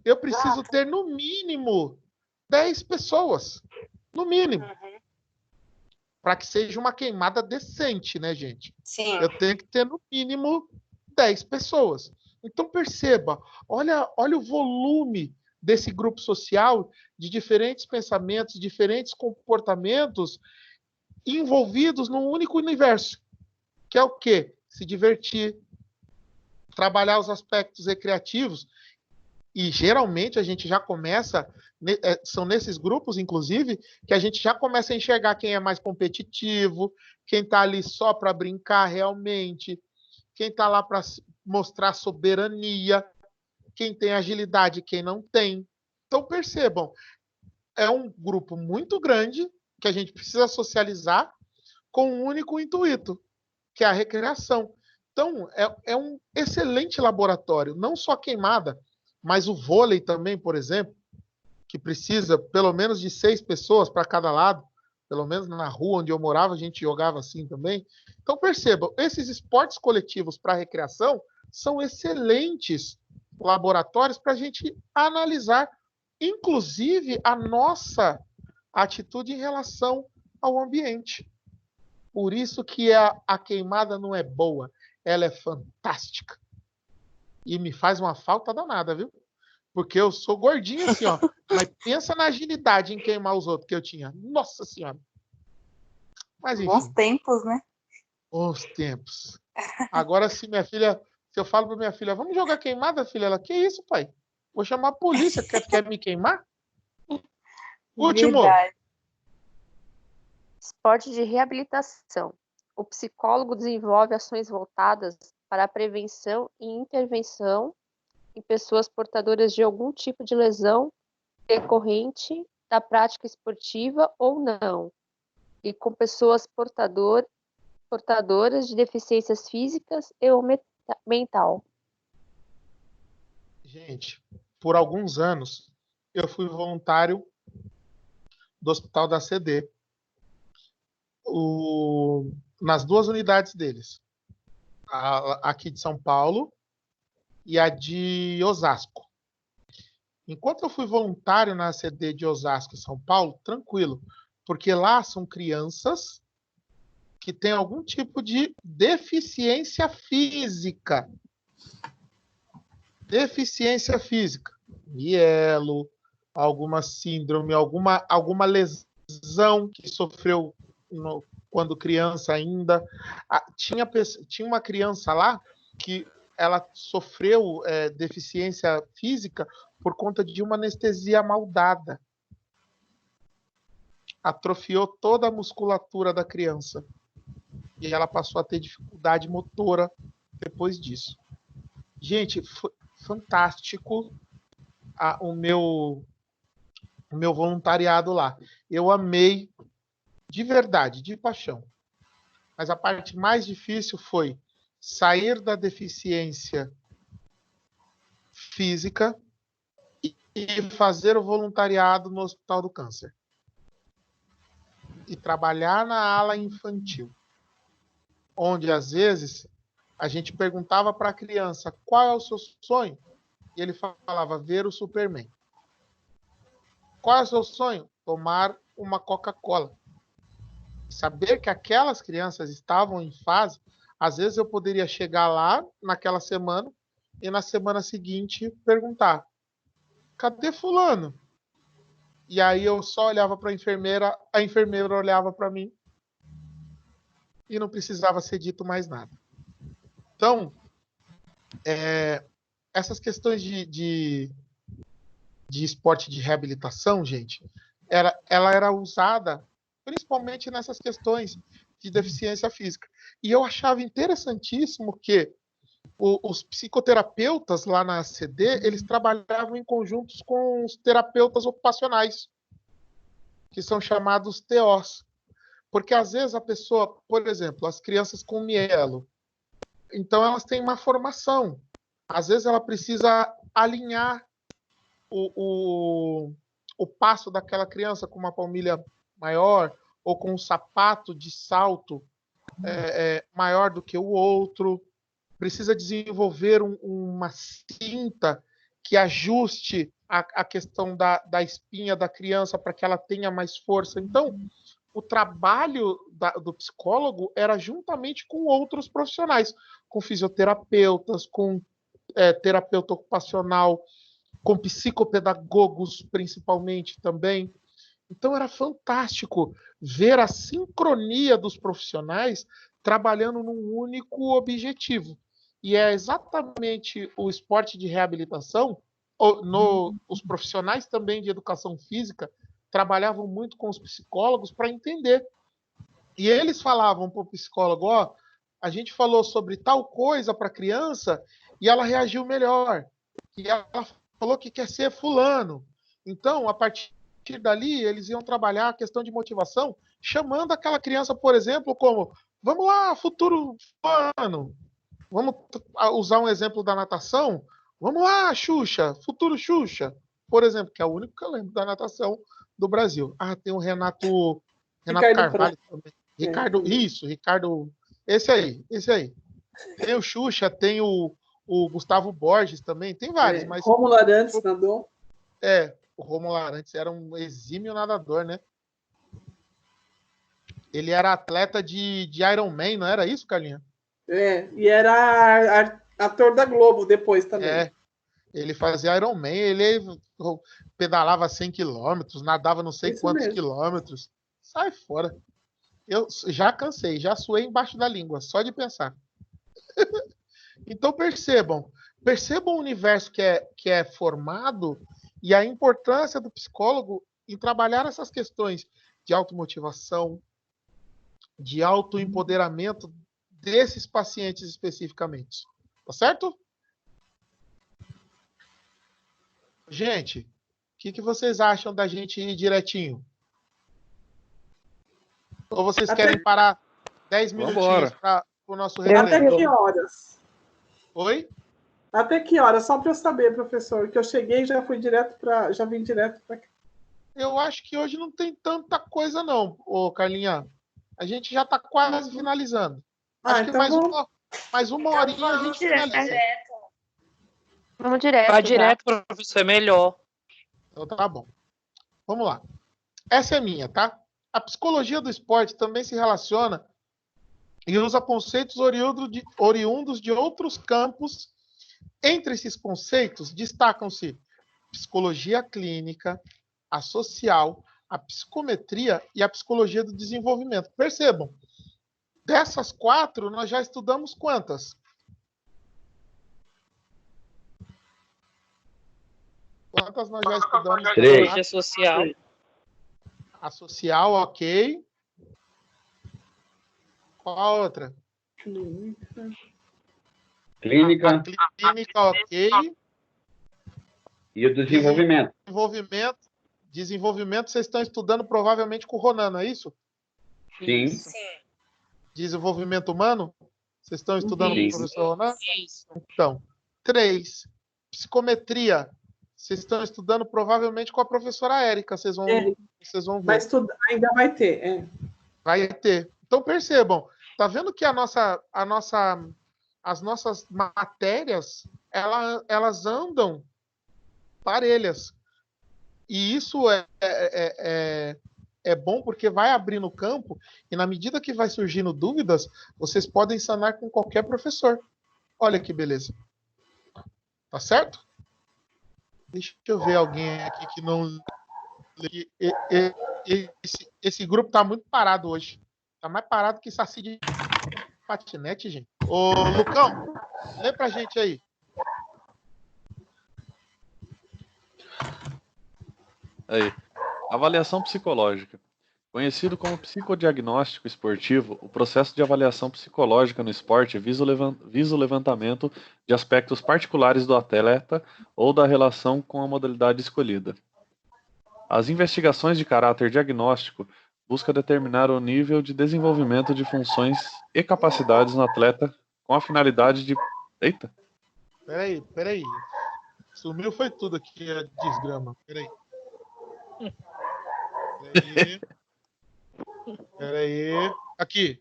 Eu preciso ter, no mínimo, 10 pessoas. No mínimo. Para que seja uma queimada decente, né, gente? Sim. Eu tenho que ter, no mínimo, 10 pessoas. Então, perceba, olha o volume desse grupo social, de diferentes pensamentos, diferentes comportamentos, envolvidos num único universo, que é o quê? Se divertir, trabalhar os aspectos recreativos, e geralmente a gente já começa, são nesses grupos, inclusive, que a gente já começa a enxergar quem é mais competitivo, quem está ali só para brincar realmente, quem está lá para mostrar soberania, quem tem agilidade e quem não tem. Então, percebam, é um grupo muito grande que a gente precisa socializar com um único intuito, que é a recreação. Então, é um excelente laboratório, não só queimada, mas o vôlei também, por exemplo, que precisa pelo menos de 6 pessoas para cada lado, pelo menos na rua onde eu morava, a gente jogava assim também. Então, percebam, esses esportes coletivos para recreação são excelentes laboratórios para a gente analisar, inclusive, a nossa atitude em relação ao ambiente. Por isso que a queimada não é boa, ela é fantástica. E me faz uma falta danada, viu? Porque eu sou gordinho assim, ó. Mas pensa na agilidade em queimar os outros que eu tinha. Nossa Senhora. Mas enfim. Bons tempos, né? Bons tempos. Agora, se eu falo para minha filha, vamos jogar queimada, filha? Ela, que isso, pai? Vou chamar a polícia, quer me queimar? Último. Verdade. Esporte de reabilitação. O psicólogo desenvolve ações voltadas para a prevenção e intervenção em pessoas portadoras de algum tipo de lesão decorrente da prática esportiva ou não, e com pessoas portadoras de deficiências físicas e ou mental. Gente, por alguns anos, eu fui voluntário do Hospital da CD, nas 2 unidades deles, aqui de São Paulo e a de Osasco. Enquanto eu fui voluntário na CD de Osasco e São Paulo, tranquilo, porque lá são crianças que têm algum tipo de deficiência física. Deficiência física. Mielo, alguma síndrome, alguma lesão que sofreu quando criança ainda. Tinha uma criança lá que ela sofreu deficiência física por conta de uma anestesia mal dada. Atrofiou toda a musculatura da criança. E ela passou a ter dificuldade motora depois disso. Gente, foi fantástico o meu voluntariado lá. Eu amei de verdade, de paixão. Mas a parte mais difícil foi sair da deficiência física e fazer o voluntariado no Hospital do Câncer. E trabalhar na ala infantil. Onde, às vezes, a gente perguntava para a criança qual é o seu sonho? E ele falava, ver o Superman. Qual é o seu sonho? Tomar uma Coca-Cola. Saber que aquelas crianças estavam em fase, às vezes eu poderia chegar lá naquela semana e na semana seguinte perguntar, cadê fulano? e aí eu só olhava para a enfermeira olhava para mim e não precisava ser dito mais nada. Então, essas questões de esporte de reabilitação, gente, ela era usada principalmente nessas questões de deficiência física. E eu achava interessantíssimo que os psicoterapeutas lá na ACD, eles trabalhavam em conjuntos com os terapeutas ocupacionais, que são chamados TOs. Porque às vezes a pessoa, por exemplo, as crianças com mielo, então elas têm uma formação. Às vezes ela precisa alinhar o passo daquela criança com uma palmilha maior ou com um sapato de salto maior do que o outro. Precisa desenvolver uma cinta que ajuste a questão da espinha da criança para que ela tenha mais força. Então, o trabalho do psicólogo era juntamente com outros profissionais, com fisioterapeutas, com terapeuta ocupacional, com psicopedagogos, principalmente, também. Então, era fantástico ver a sincronia dos profissionais trabalhando num único objetivo. E é exatamente o esporte de reabilitação, os profissionais também de educação física trabalhavam muito com os psicólogos para entender. E eles falavam para o psicólogo, a gente falou sobre tal coisa para a criança e ela reagiu melhor. E ela falou que quer ser fulano. Então, a partir dali, eles iam trabalhar a questão de motivação, chamando aquela criança, por exemplo, como, vamos lá, futuro fulano. Vamos usar um exemplo da natação. Vamos lá, Xuxa, futuro Xuxa, por exemplo, que é o único que eu lembro da natação do Brasil. Tem o Renato Carvalho também. Ricardo. Esse aí. Tem o Xuxa, tem o Gustavo Borges também, tem vários. Mas Rômulo Arantes nadou. O Rômulo Arantes era um exímio nadador, né? Ele era atleta de Iron Man, não era isso, Carlinha? E era ator da Globo depois também. Ele fazia Iron Man, ele pedalava 100 quilômetros, nadava não sei quantos quilômetros. Sai fora. Eu já cansei, já suei embaixo da língua, só de pensar. Então percebam o universo que é formado e a importância do psicólogo em trabalhar essas questões de automotivação, de autoempoderamento desses pacientes especificamente. Tá certo? Gente, o que vocês acham da gente ir direitinho? Ou vocês querem parar 10 minutinhos para o nosso relevo? Até que horas? Oi? Até que horas? Só para eu saber, professor, que eu cheguei e já vim direto para cá. Eu acho que hoje não tem tanta coisa não, Carlinha. A gente já está quase finalizando. Acho que então mais uma horinha a gente finaliza. Vamos direto. Vai direto, professor, é melhor. Então tá bom. Vamos lá. Essa é minha, tá? A psicologia do esporte também se relaciona e usa conceitos oriundos de outros campos. Entre esses conceitos, destacam-se psicologia clínica, a social, a psicometria e a psicologia do desenvolvimento. Percebam, dessas 4, nós já estudamos quantas? Quantas nós já estudamos? 3. Psicologia social. A social, ok. Qual a outra? Clínica. A clínica, ok. E o desenvolvimento. Desenvolvimento, vocês estão estudando provavelmente com o Ronan, não é isso? Sim. Desenvolvimento humano? Vocês estão estudando com o professor Ronan? Isso. Então, 3. Psicometria. Vocês estão estudando provavelmente com a professora Érica. Vocês vão ver. Ainda vai ter. Vai ter. Então, percebam. Tá vendo que as nossas matérias, elas andam parelhas. E isso é bom porque vai abrindo o campo e na medida que vai surgindo dúvidas, vocês podem sanar com qualquer professor. Olha que beleza. Tá certo? Deixa eu ver alguém aqui que não... Esse grupo tá muito parado hoje. Tá mais parado que saci de patinete, gente. Ô, Lucão, lê pra gente aí. Aí. Avaliação psicológica. Conhecido como psicodiagnóstico esportivo, o processo de avaliação psicológica no esporte visa o levantamento de aspectos particulares do atleta ou da relação com a modalidade escolhida. As investigações de caráter diagnóstico buscam determinar o nível de desenvolvimento de funções e capacidades no atleta com a finalidade de... Eita! Peraí. Sumiu foi tudo aqui, a desgrama. Peraí. Aqui.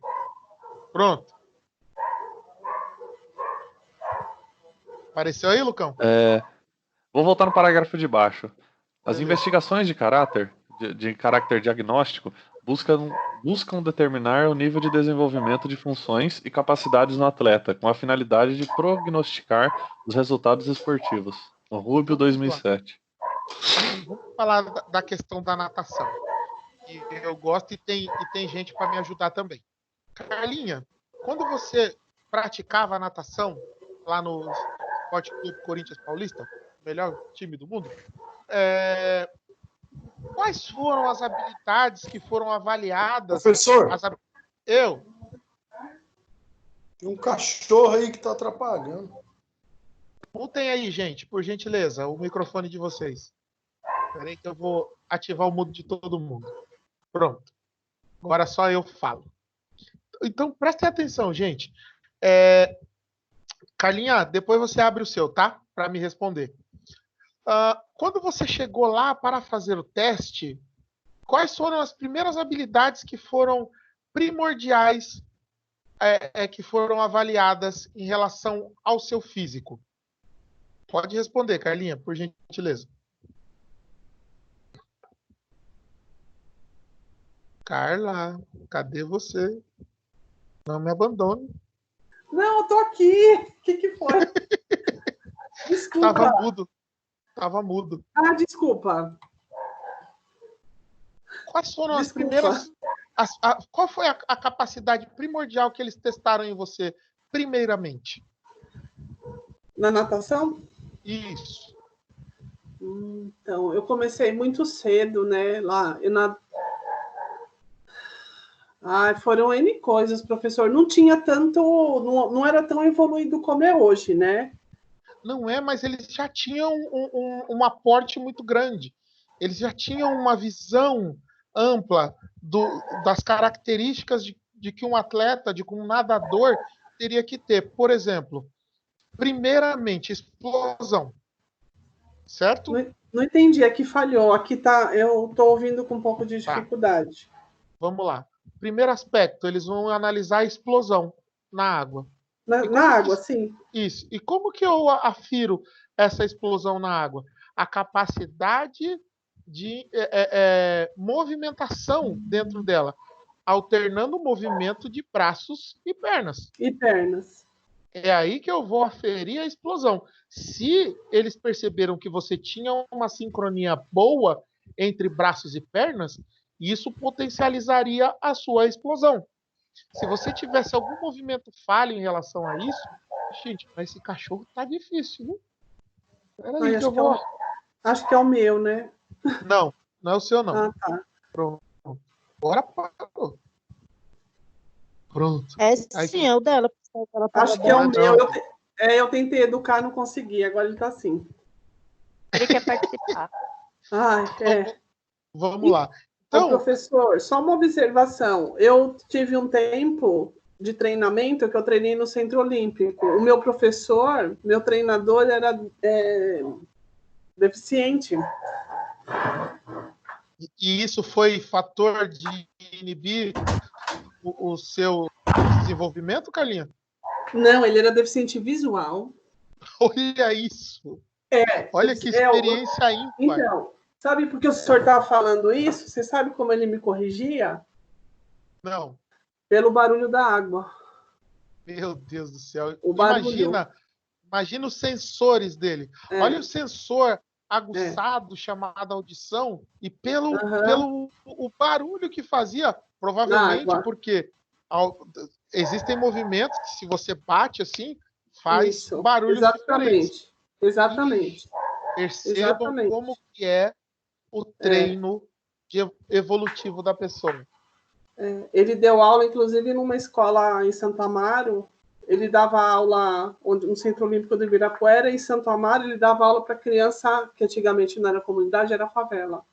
Pronto. Apareceu aí, Lucão? Vou voltar no parágrafo de baixo. As Beleza. investigações de caráter diagnóstico buscam determinar o nível de desenvolvimento de funções e capacidades no atleta, com a finalidade de prognosticar os resultados esportivos. O Rubio, 2007. Vamos falar da questão da natação. Que eu gosto e tem gente para me ajudar também. Carlinha, quando você praticava natação lá no Esporte Clube Corinthians Paulista, melhor time do mundo, quais foram as habilidades que foram avaliadas? Professor, tem um cachorro aí que tá atrapalhando. Mutem aí, gente, por gentileza, o microfone de vocês. Espera que eu vou ativar o mudo de todo mundo. Pronto. Agora só eu falo. Então, prestem atenção, gente. Carlinha, depois você abre o seu, tá? Para me responder. Quando você chegou lá para fazer o teste, quais foram as primeiras habilidades que foram primordiais, que foram avaliadas em relação ao seu físico? Pode responder, Carlinha, por gentileza. Carla, cadê você? Não me abandone. Não, eu tô aqui. O que foi? Desculpa. Tava mudo. Ah, desculpa. Quais foram as primeiras... qual foi a capacidade primordial que eles testaram em você, primeiramente? Na natação? Isso. Então, eu comecei muito cedo, né? Lá, foram N coisas, professor. Não tinha tanto... Não era tão evoluído como é hoje, né? Não é, mas eles já tinham um aporte muito grande. Eles já tinham uma visão ampla das características de que um atleta, de que um nadador teria que ter. Por exemplo, primeiramente, explosão. Certo? Não entendi, aqui falhou. Aqui tá, eu estou ouvindo com um pouco de dificuldade. Vamos lá. Primeiro aspecto, eles vão analisar a explosão na água. Na água, sim. Isso. E como que eu afiro essa explosão na água? A capacidade de movimentação dentro dela, alternando o movimento de braços e pernas. É aí que eu vou aferir a explosão. Se eles perceberam que você tinha uma sincronia boa entre braços e pernas, isso potencializaria a sua explosão. Se você tivesse algum movimento falho em relação a isso, gente, mas esse cachorro tá difícil, viu? Peraí que eu vou... Acho que é o meu, né? Não é o seu, não. Ah, tá. Pronto. Agora parou. Pronto. Sim, é o dela. Acho que é o meu. Eu tentei educar, não consegui. Agora ele tá assim. Ele quer participar. Vamos lá. Então, professor, só uma observação. Eu tive um tempo de treinamento que eu treinei no Centro Olímpico. O meu professor, meu treinador era deficiente. E isso foi fator de inibir o seu desenvolvimento, Carlinha? Não, ele era deficiente visual. Olha isso. Olha que experiência ímpar. Então, sabe por que o senhor estava falando isso? Você sabe como ele me corrigia? Não. Pelo barulho da água. Meu Deus do céu. Imagina os sensores dele. Olha o sensor aguçado chamado audição e pelo Aham. o barulho que fazia, provavelmente Água. porque existem movimentos que se você bate assim, faz Isso. barulhos diferentes. Exatamente. Percebam como que é o treino evolutivo da pessoa. Ele deu aula, inclusive, numa escola em Santo Amaro. Ele dava aula no Centro Olímpico do Ibirapuera, e em Santo Amaro ele dava aula para criança que antigamente não era comunidade, era favela.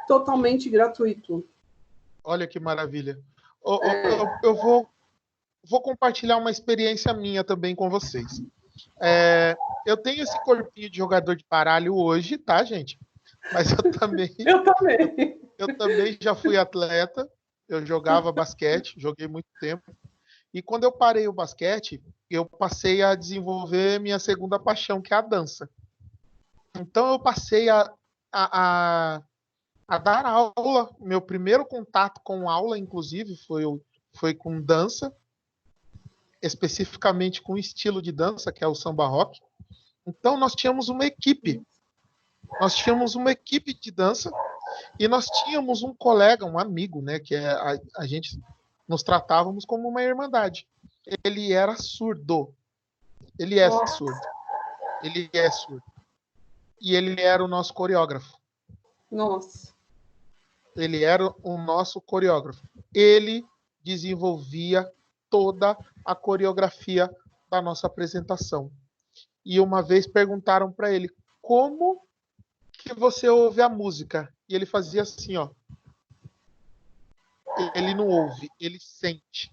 Totalmente gratuito. Olha que maravilha. Eu vou compartilhar uma experiência minha também com vocês. Eu tenho esse corpinho de jogador de baralho hoje, tá, gente? Mas eu também. Eu também já fui atleta. Eu jogava basquete, joguei muito tempo. E quando eu parei o basquete, eu passei a desenvolver minha segunda paixão, que é a dança. Então eu passei a dar aula. Meu primeiro contato com aula, inclusive, foi com dança, especificamente com o estilo de dança, que é o samba rock. Então nós tínhamos uma equipe. Nós tínhamos uma equipe de dança e nós tínhamos um colega, um amigo, né, que a gente nos tratávamos como uma irmandade. Ele era surdo. Ele é surdo. Ele é surdo. E ele era o nosso coreógrafo. Nossa. Ele era o nosso coreógrafo. Ele desenvolvia toda a coreografia da nossa apresentação. E uma vez perguntaram para ele, como que você ouve a música? E ele fazia assim, ó. Ele não ouve, ele sente.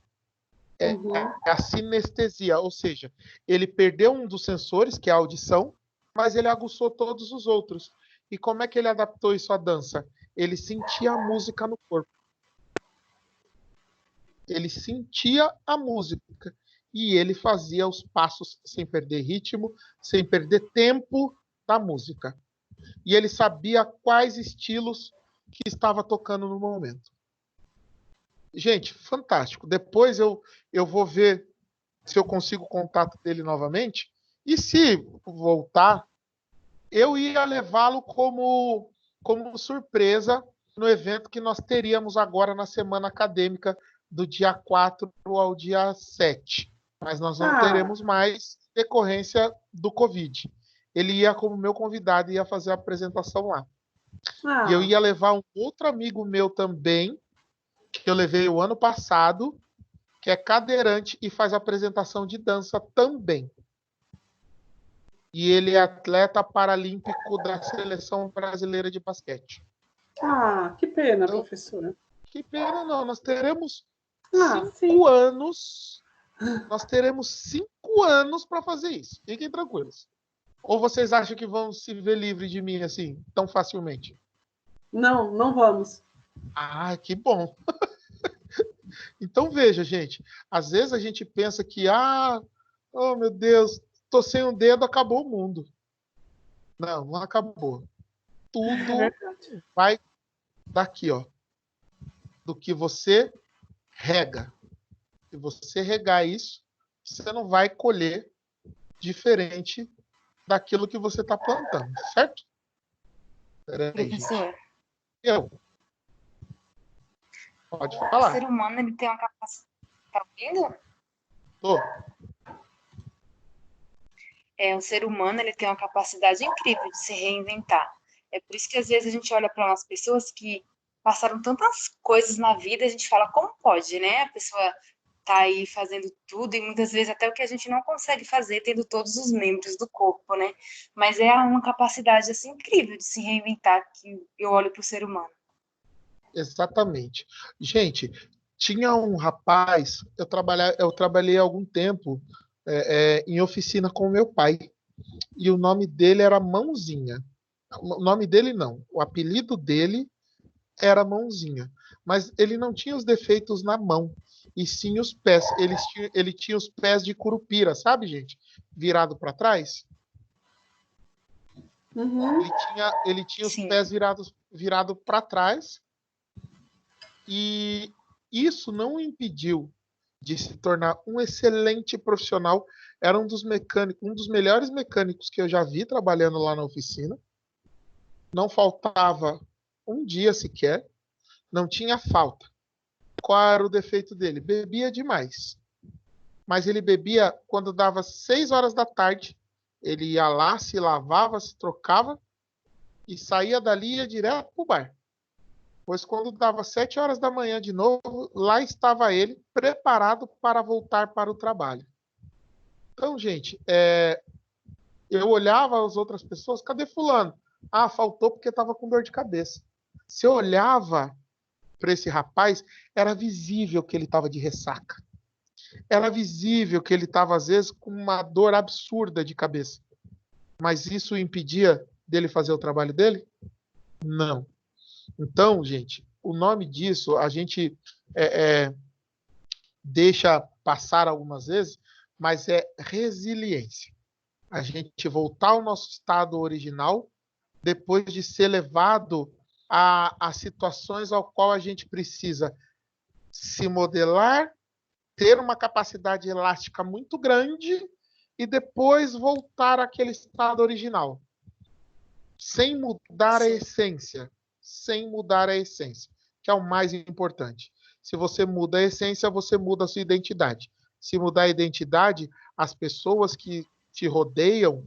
É a sinestesia, ou seja, ele perdeu um dos sensores, que é a audição, mas ele aguçou todos os outros. E como é que ele adaptou isso à dança? Ele sentia a música no corpo. Ele sentia a música. E ele fazia os passos sem perder ritmo, sem perder tempo da música. E ele sabia quais estilos que estava tocando no momento. Gente, fantástico. Depois eu vou ver se eu consigo o contato dele novamente. E se voltar, eu ia levá-lo como surpresa no evento que nós teríamos agora na semana acadêmica, do dia 4 ao dia 7. Mas nós não teremos mais decorrência do Covid. Ele ia como meu convidado e ia fazer a apresentação lá. E eu ia levar um outro amigo meu também, que eu levei o ano passado, que é cadeirante e faz apresentação de dança também. E ele é atleta paralímpico da Seleção Brasileira de Basquete. Que pena, professora. Que pena não, nós teremos 5 anos. Nós teremos 5 anos para fazer isso. Fiquem tranquilos. Ou vocês acham que vão se ver livre de mim assim, tão facilmente? Não vamos. Que bom. Então veja, gente, às vezes a gente pensa que, oh meu Deus, tô sem um dedo, acabou o mundo. Não acabou. Tudo vai daqui, ó, do que você rega. Se você regar isso, você não vai colher diferente daquilo que você está plantando, certo? Professor. Pode falar. O ser humano, ele tem uma capacidade... Tá ouvindo? Tô. O ser humano, ele tem uma capacidade incrível de se reinventar. É por isso que às vezes a gente olha para umas pessoas que passaram tantas coisas na vida, a gente fala, como pode, né? A pessoa tá aí fazendo tudo, e muitas vezes até o que a gente não consegue fazer, tendo todos os membros do corpo, né? Mas é uma capacidade, assim, incrível de se reinventar, que eu olho para o ser humano. Exatamente. Gente, tinha um rapaz, eu trabalhei há algum tempo em oficina com meu pai, e o nome dele era Mãozinha. O nome dele não, o apelido dele era Mãozinha, mas ele não tinha os defeitos na mão, e sim os pés. Ele tinha os pés de curupira, sabe, gente? Virado para trás. Ele tinha os pés virado para trás, e isso não o impediu de se tornar um excelente profissional. Era um dos melhores mecânicos que eu já vi trabalhando lá na oficina. Não faltava um dia sequer, não tinha falta. Qual era o defeito dele? Bebia demais. Mas ele bebia quando dava 6 horas da tarde, ele ia lá, se lavava, se trocava e saía dali e ia direto para o bar. Pois quando dava 7 horas da manhã de novo, lá estava ele, preparado para voltar para o trabalho. Então, gente, eu olhava as outras pessoas, cadê fulano? Ah, faltou porque estava com dor de cabeça. Se eu olhava para esse rapaz, era visível que ele estava de ressaca. Era visível que ele estava, às vezes, com uma dor absurda de cabeça. Mas isso impedia dele fazer o trabalho dele? Não. Então, gente, o nome disso a gente deixa passar algumas vezes, mas é resiliência. A gente voltar ao nosso estado original depois de ser levado a situações ao qual a gente precisa se modelar, ter uma capacidade elástica muito grande e depois voltar àquele estado original, sem mudar a essência, que é o mais importante. Se você muda a essência, você muda a sua identidade. Se mudar a identidade, as pessoas que te rodeiam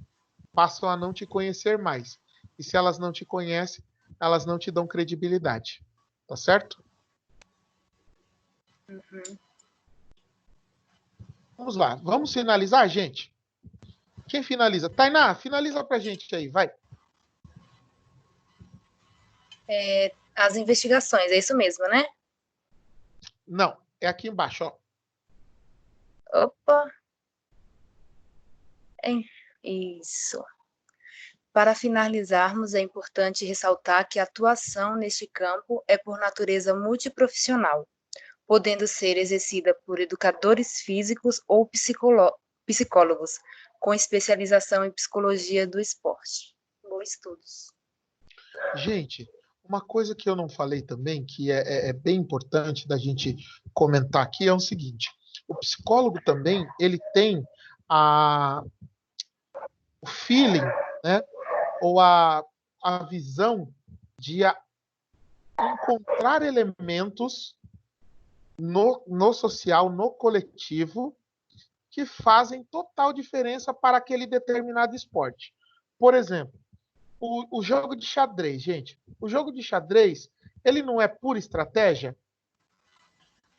passam a não te conhecer mais. E se elas não te conhecem, elas não te dão credibilidade. Tá certo? Uhum. Vamos lá. Vamos finalizar, gente? Quem finaliza? Tainá, finaliza pra gente aí, vai. As investigações, é isso mesmo, né? Não, é aqui embaixo, ó. Opa! Isso. Para finalizarmos, é importante ressaltar que a atuação neste campo é por natureza multiprofissional, podendo ser exercida por educadores físicos ou psicólogos, com especialização em psicologia do esporte. Bons estudos. Gente, uma coisa que eu não falei também, que é bem importante da gente comentar aqui, é o seguinte: o psicólogo também, ele tem o feeling, né, ou a visão de encontrar elementos no social, no coletivo, que fazem total diferença para aquele determinado esporte. Por exemplo, o jogo de xadrez, gente. O jogo de xadrez, ele não é pura estratégia?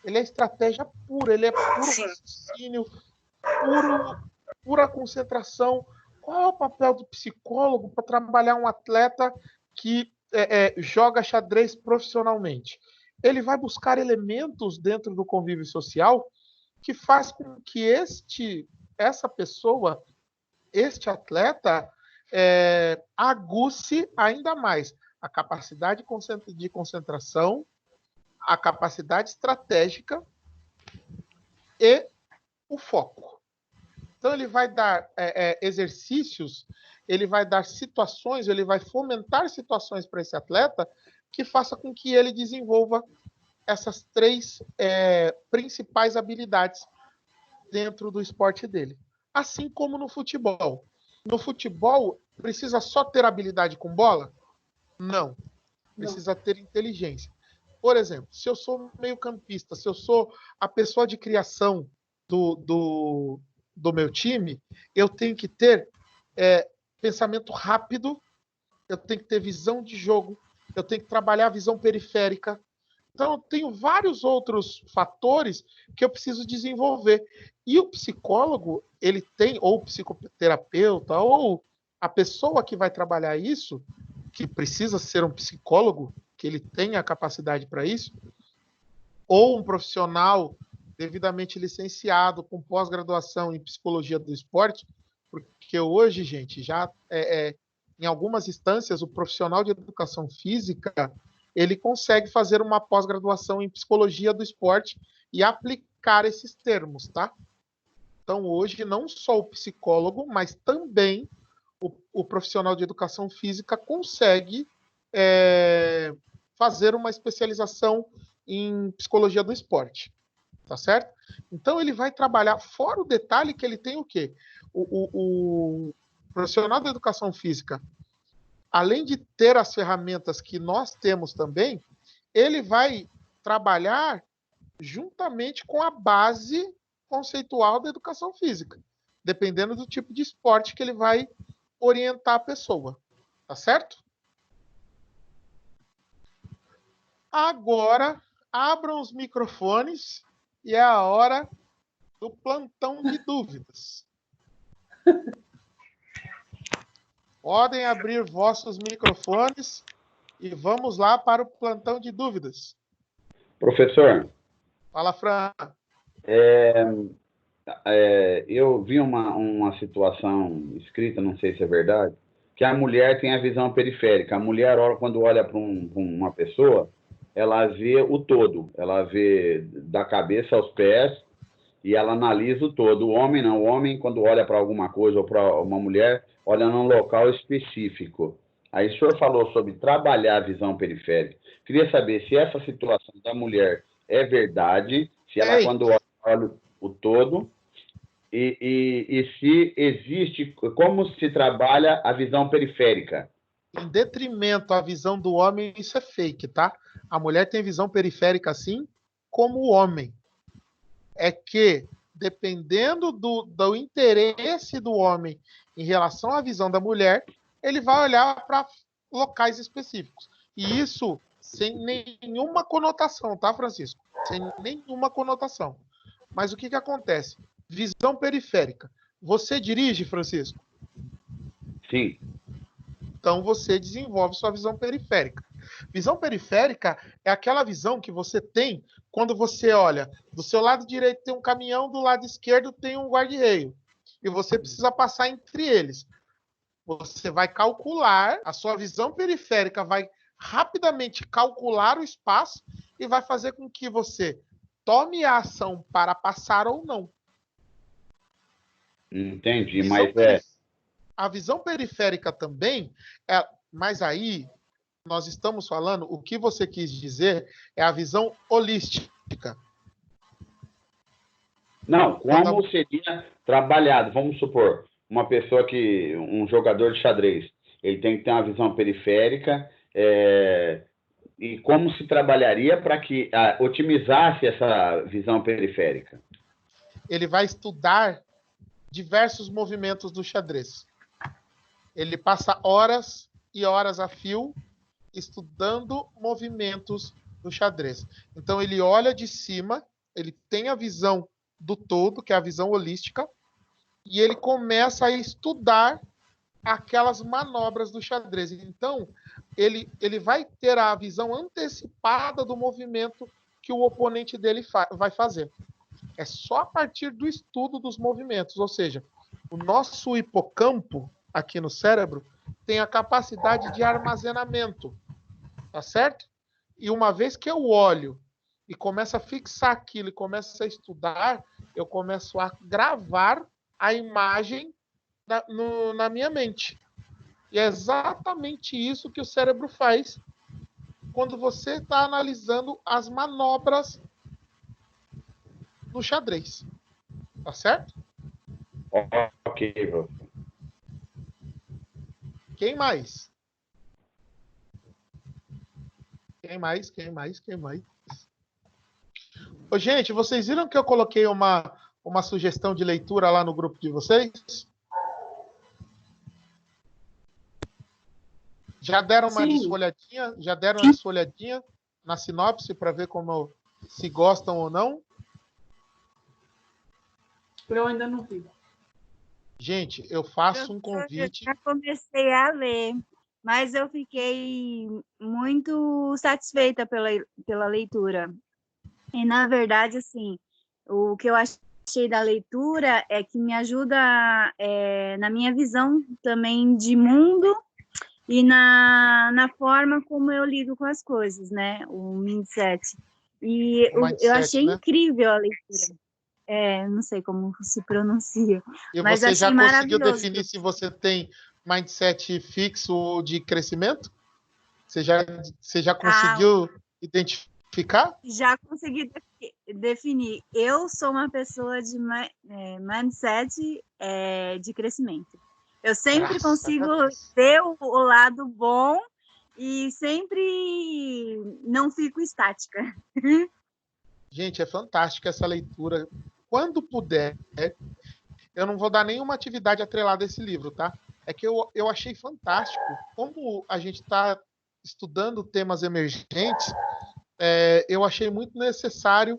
Ele é estratégia pura, ele é puro raciocínio, pura concentração. Qual é o papel do psicólogo para trabalhar um atleta que joga xadrez profissionalmente? Ele vai buscar elementos dentro do convívio social que faz com que essa pessoa, este atleta, aguce ainda mais a capacidade de concentração, a capacidade estratégica e o foco. Então, ele vai dar exercícios, ele vai dar situações, ele vai fomentar situações para esse atleta que faça com que ele desenvolva essas 3 principais habilidades dentro do esporte dele. Assim como no futebol. No futebol, precisa só ter habilidade com bola? Não. Precisa ter inteligência. Por exemplo, se eu sou meio-campista, se eu sou a pessoa de criação do meu time, eu tenho que ter pensamento rápido, eu tenho que ter visão de jogo, eu tenho que trabalhar a visão periférica. Então, eu tenho vários outros fatores que eu preciso desenvolver. E o psicólogo, ele tem, ou o psicoterapeuta, ou a pessoa que vai trabalhar isso, que precisa ser um psicólogo, que ele tenha a capacidade para isso, ou um profissional devidamente licenciado, com pós-graduação em psicologia do esporte, porque hoje, gente, já em algumas instâncias, o profissional de educação física, ele consegue fazer uma pós-graduação em psicologia do esporte e aplicar esses termos, tá? Então, hoje, não só o psicólogo, mas também o profissional de educação física consegue fazer uma especialização em psicologia do esporte. tá certo? Então ele vai trabalhar, fora o detalhe que ele tem o quê? O profissional da educação física, além de ter as ferramentas que nós temos também, ele vai trabalhar juntamente com a base conceitual da educação física, dependendo do tipo de esporte que ele vai orientar a pessoa, tá certo? Agora, abram os microfones e é a hora do plantão de dúvidas. Podem abrir vossos microfones e vamos lá para o plantão de dúvidas. Professor, Fala, Fran. eu vi uma situação escrita, não sei se é verdade, que a mulher tem a visão periférica. A mulher, quando olha para uma pessoa, ela vê o todo. Ela vê da cabeça aos pés e ela analisa o todo. O homem não. O homem, quando olha para alguma coisa ou para uma mulher, olha num local específico. Aí o senhor falou sobre trabalhar a visão periférica. Queria saber se essa situação da mulher é verdade, se ela, quando olha o todo, e se existe, como se trabalha a visão periférica. Em detrimento à visão do homem, isso é fake, tá? A mulher tem visão periférica assim como o homem. É que, dependendo do interesse do homem em relação à visão da mulher, ele vai olhar para locais específicos. E isso sem nenhuma conotação, tá, Francisco? Sem nenhuma conotação. Mas o que acontece? Visão periférica. Você dirige, Francisco? Sim. Então você desenvolve sua visão periférica. Visão periférica é aquela visão que você tem quando você olha, do seu lado direito tem um caminhão, do lado esquerdo tem um guarda-reio. E você precisa passar entre eles. Você vai calcular, a sua visão periférica vai rapidamente calcular o espaço e vai fazer com que você tome a ação para passar ou não. Entendi, mas a visão periférica também, mas aí nós estamos falando, o que você quis dizer é a visão holística. Não, como seria trabalhado? Vamos supor, uma pessoa um jogador de xadrez, ele tem que ter uma visão periférica, e como se trabalharia para que otimizasse essa visão periférica? Ele vai estudar diversos movimentos do xadrez. Ele passa horas e horas a fio estudando movimentos do xadrez. Então, ele olha de cima, ele tem a visão do todo, que é a visão holística, e ele começa a estudar aquelas manobras do xadrez. Então, ele vai ter a visão antecipada do movimento que o oponente dele vai fazer. É só a partir do estudo dos movimentos, ou seja, o nosso hipocampo aqui no cérebro tem a capacidade de armazenamento, tá certo? E uma vez que eu olho e começo a fixar aquilo e começo a estudar, eu começo a gravar a imagem na minha mente. E é exatamente isso que o cérebro faz quando você está analisando as manobras no xadrez. Tá certo? Ok, professor. Quem mais? Quem mais? Ô, gente, vocês viram que eu coloquei uma sugestão de leitura lá no grupo de vocês? Já deram uma desfolhadinha? Já deram uma desfolhadinha na sinopse para ver como se gostam ou não? Eu ainda não vi. Gente, eu faço um convite. Eu já comecei a ler, mas eu fiquei muito satisfeita pela leitura. E, na verdade, assim, o que eu achei da leitura é que me ajuda na minha visão também de mundo e na forma como eu lido com as coisas, né? O mindset. E eu achei incrível a leitura. Não sei como se pronuncia. E mas você já conseguiu maravilhoso. definir se você tem mindset fixo ou de crescimento? Você já conseguiu identificar? Já consegui definir. definir. Eu sou uma pessoa de mindset de crescimento. Eu sempre Graças consigo a Deus. ver o lado bom e sempre não fico estática. Gente, é fantástica essa leitura. Quando puder, eu não vou dar nenhuma atividade atrelada a esse livro, tá? É que eu achei fantástico. Como a gente está estudando temas emergentes, eu achei muito necessário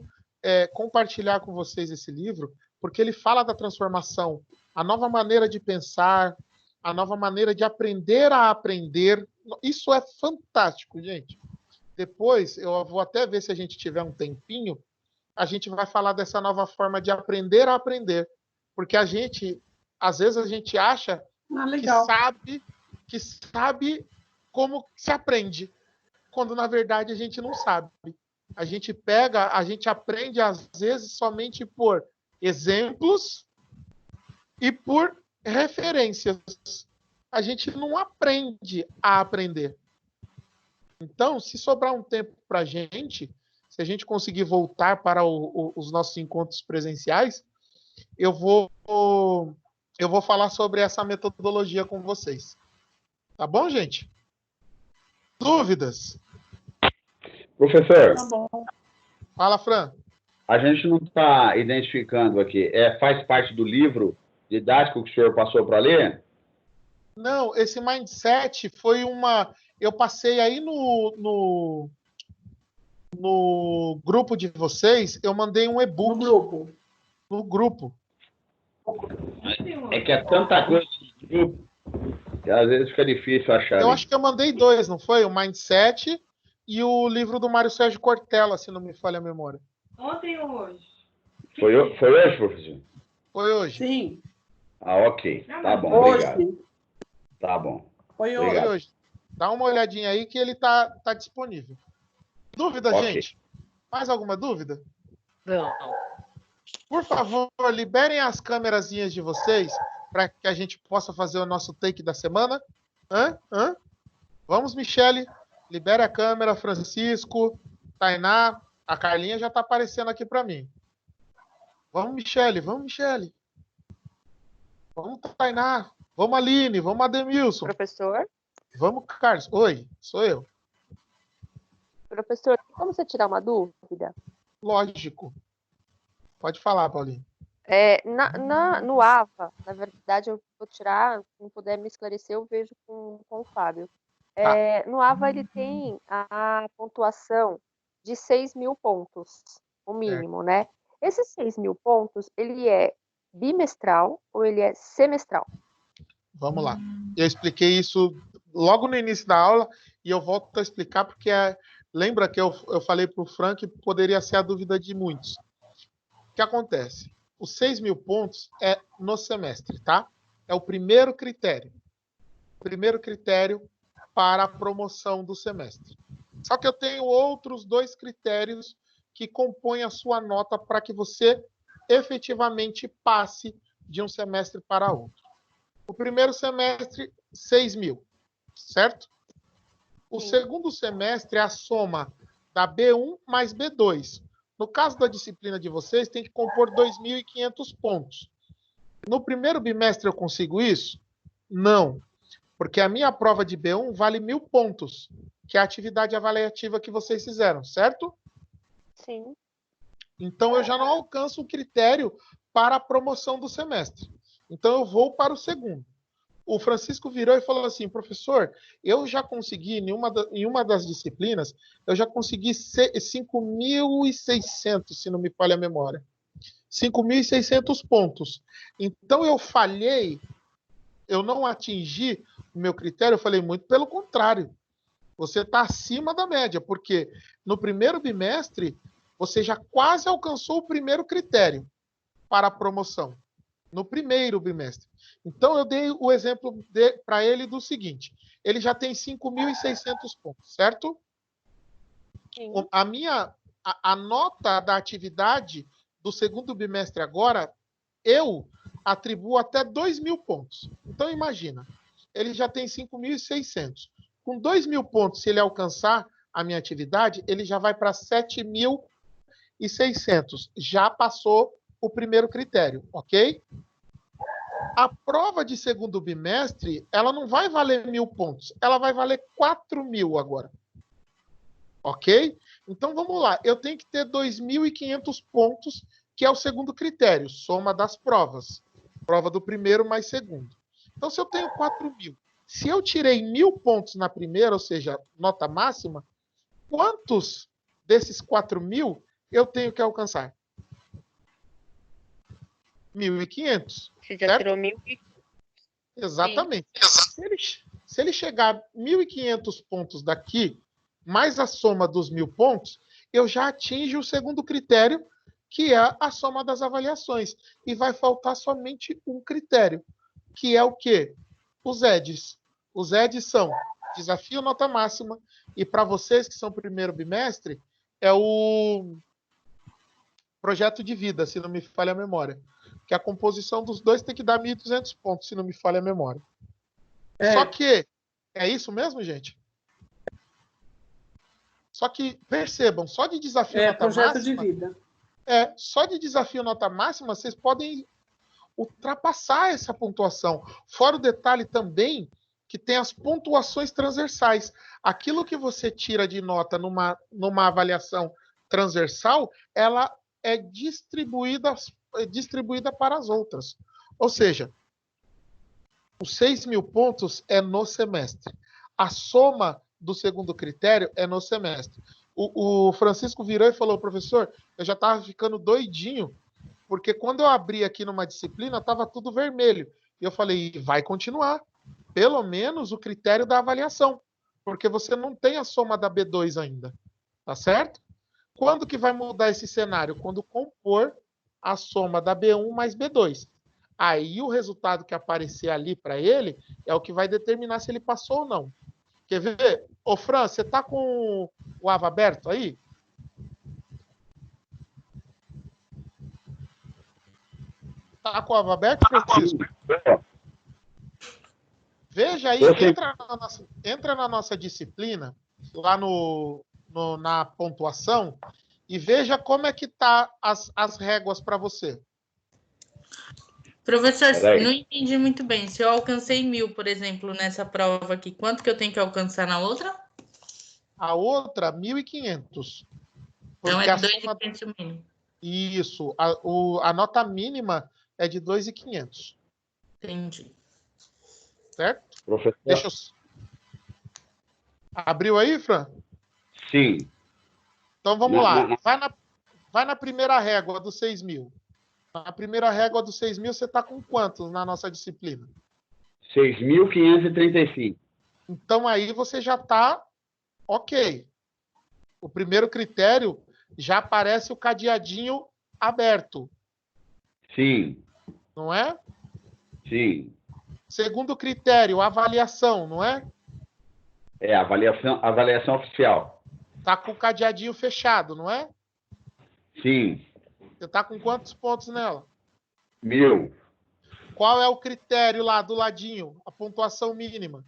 compartilhar com vocês esse livro, porque ele fala da transformação, a nova maneira de pensar, a nova maneira de aprender a aprender. Isso é fantástico, gente. Depois, eu vou até ver se a gente tiver um tempinho, a gente vai falar dessa nova forma de aprender a aprender. Porque às vezes a gente acha que sabe como se aprende, quando na verdade a gente não sabe. A gente aprende às vezes somente por exemplos e por referências. A gente não aprende a aprender. Então, se sobrar um tempo para a gente, se a gente conseguir voltar para os nossos encontros presenciais, eu vou falar sobre essa metodologia com vocês. Tá bom, gente? Dúvidas? Professor, Tá bom. Fala, Fran. a gente não está identificando aqui. Faz parte do livro didático que o senhor passou para ler? Não, esse mindset foi uma... Eu passei aí no grupo de vocês, eu mandei um e-book. No grupo. É que é tanta coisa no grupo que às vezes fica difícil achar. Eu ali. acho que eu mandei 2, não foi? O Mindset e o livro do Mário Sérgio Cortella, se não me falha a memória. Ontem ou hoje? Foi hoje, professor? Foi hoje. Sim. Ah, ok. Tá bom, Hoje. obrigado. Tá bom. Foi hoje. Obrigado. Foi hoje. Dá uma olhadinha aí que ele tá disponível. Dúvida, Ok. gente? Mais alguma dúvida? Não. Por favor, liberem as câmerazinhas de vocês para que a gente possa fazer o nosso take da semana. Vamos, Michele. Libere a câmera, Francisco, Tainá. A Carlinha já está aparecendo aqui para mim. Vamos, Michele. Vamos, Michele. Vamos, Tainá. Vamos, Aline. Vamos, Ademilson. Professor? Vamos, Carlos. Oi, sou eu. Professor, tem como você tirar uma dúvida? Lógico. Pode falar, Paulinho. No AVA, na verdade, eu vou tirar, se não puder me esclarecer, eu vejo com o Fábio. No AVA, ele tem a pontuação de 6.000 pontos, o mínimo, né? Esses 6.000 pontos, ele é bimestral ou ele é semestral? Vamos lá. Eu expliquei isso logo no início da aula e eu volto a explicar porque lembra que eu falei para o Frank que poderia ser a dúvida de muitos. O que acontece? Os 6.000 pontos é no semestre, tá? É o primeiro critério. Primeiro critério para a promoção do semestre. Só que eu tenho outros 2 critérios que compõem a sua nota para que você efetivamente passe de um semestre para outro. O primeiro semestre, 6.000, certo? O segundo semestre é a soma da B1 mais B2. No caso da disciplina de vocês, tem que compor 2.500 pontos. No primeiro bimestre eu consigo isso? Não, porque a minha prova de B1 vale 1.000 pontos, que é a atividade avaliativa que vocês fizeram, certo? Sim. Então eu já não alcanço o critério para a promoção do semestre. Então eu vou para o segundo. O Francisco virou e falou assim, professor, eu já consegui, em uma das disciplinas, eu já consegui 5.600, se não me falha a memória. 5.600 pontos. Então eu falhei, eu não atingi o meu critério, eu falei muito pelo contrário. Você está acima da média, porque no primeiro bimestre, você já quase alcançou o primeiro critério para a promoção. No primeiro bimestre. Então, eu dei o exemplo para ele do seguinte. Ele já tem 5.600 pontos, certo? Sim. A nota da atividade do segundo bimestre agora, eu atribuo até 2.000 pontos. Então, imagina, ele já tem 5.600. Com 2.000 pontos, se ele alcançar a minha atividade, ele já vai para 7.000 2.600. Já passou o primeiro critério, ok? A prova de segundo bimestre, ela não vai valer 1.000 pontos, ela vai valer 4.000 agora. Ok? Então, vamos lá. Eu tenho que ter 2.500 pontos, que é o segundo critério, soma das provas. Prova do primeiro mais segundo. Então, se eu tenho 4.000, se eu tirei 1.000 pontos na primeira, ou seja, nota máxima, quantos desses 4.000 eu tenho que alcançar? 1.500. Você já certo? tirou 1.000. Exatamente. Se ele chegar 1.500 pontos daqui, mais a soma dos 1.000 pontos, eu já atinjo o segundo critério, que é a soma das avaliações. E vai faltar somente um critério, que é o quê? Os EDs. Os EDs são desafio nota máxima, e para vocês que são primeiro bimestre, é o projeto de vida, se não me falha a memória. Que a composição dos dois tem que dar 1.200 pontos, se não me falha a memória. Só que, é isso mesmo, gente? Só que, percebam, só de desafio nota projeto máxima... de vida. Só de desafio nota máxima, vocês podem ultrapassar essa pontuação. Fora o detalhe também que tem as pontuações transversais. Aquilo que você tira de nota numa avaliação transversal, ela é distribuída para as outras. Ou seja, os 6.000 pontos é no semestre. A soma do segundo critério é no semestre. O Francisco virou e falou, professor, eu já estava ficando doidinho, porque quando eu abri aqui numa disciplina, estava tudo vermelho. E eu falei, vai continuar. Pelo menos o critério da avaliação, porque você não tem a soma da B2 ainda. Tá certo? Quando que vai mudar esse cenário? Quando compor a soma da B1 mais B2. Aí o resultado que aparecer ali para ele é o que vai determinar se ele passou ou não. Quer ver? Ô, Fran, você tá com o AVA aberto aí? Tá com o AVA aberto, Francisco? Veja aí, entra na nossa disciplina, lá na pontuação, e veja como é que tá as réguas para você. Professor, não entendi muito bem. Se eu alcancei 1.000, por exemplo, nessa prova aqui, quanto que eu tenho que alcançar na outra? A outra, 1.500. Então é 2.500 o mínimo. Isso. A nota mínima é de 2.500. Entendi. Certo? Professor? Deixa eu... Abriu aí, Fran? Sim. Então vamos lá. Vai na primeira régua dos 6.000. Na primeira régua dos 6.000, você está com quantos na nossa disciplina? 6.535. Então aí você já está ok. O primeiro critério já aparece o cadeadinho aberto. Sim. Não é? Sim. Segundo critério, avaliação, não é? É, avaliação oficial. Está com o cadeadinho fechado, não é? Sim. Você está com quantos pontos nela? 1.000. Qual é o critério lá do ladinho? A pontuação mínima?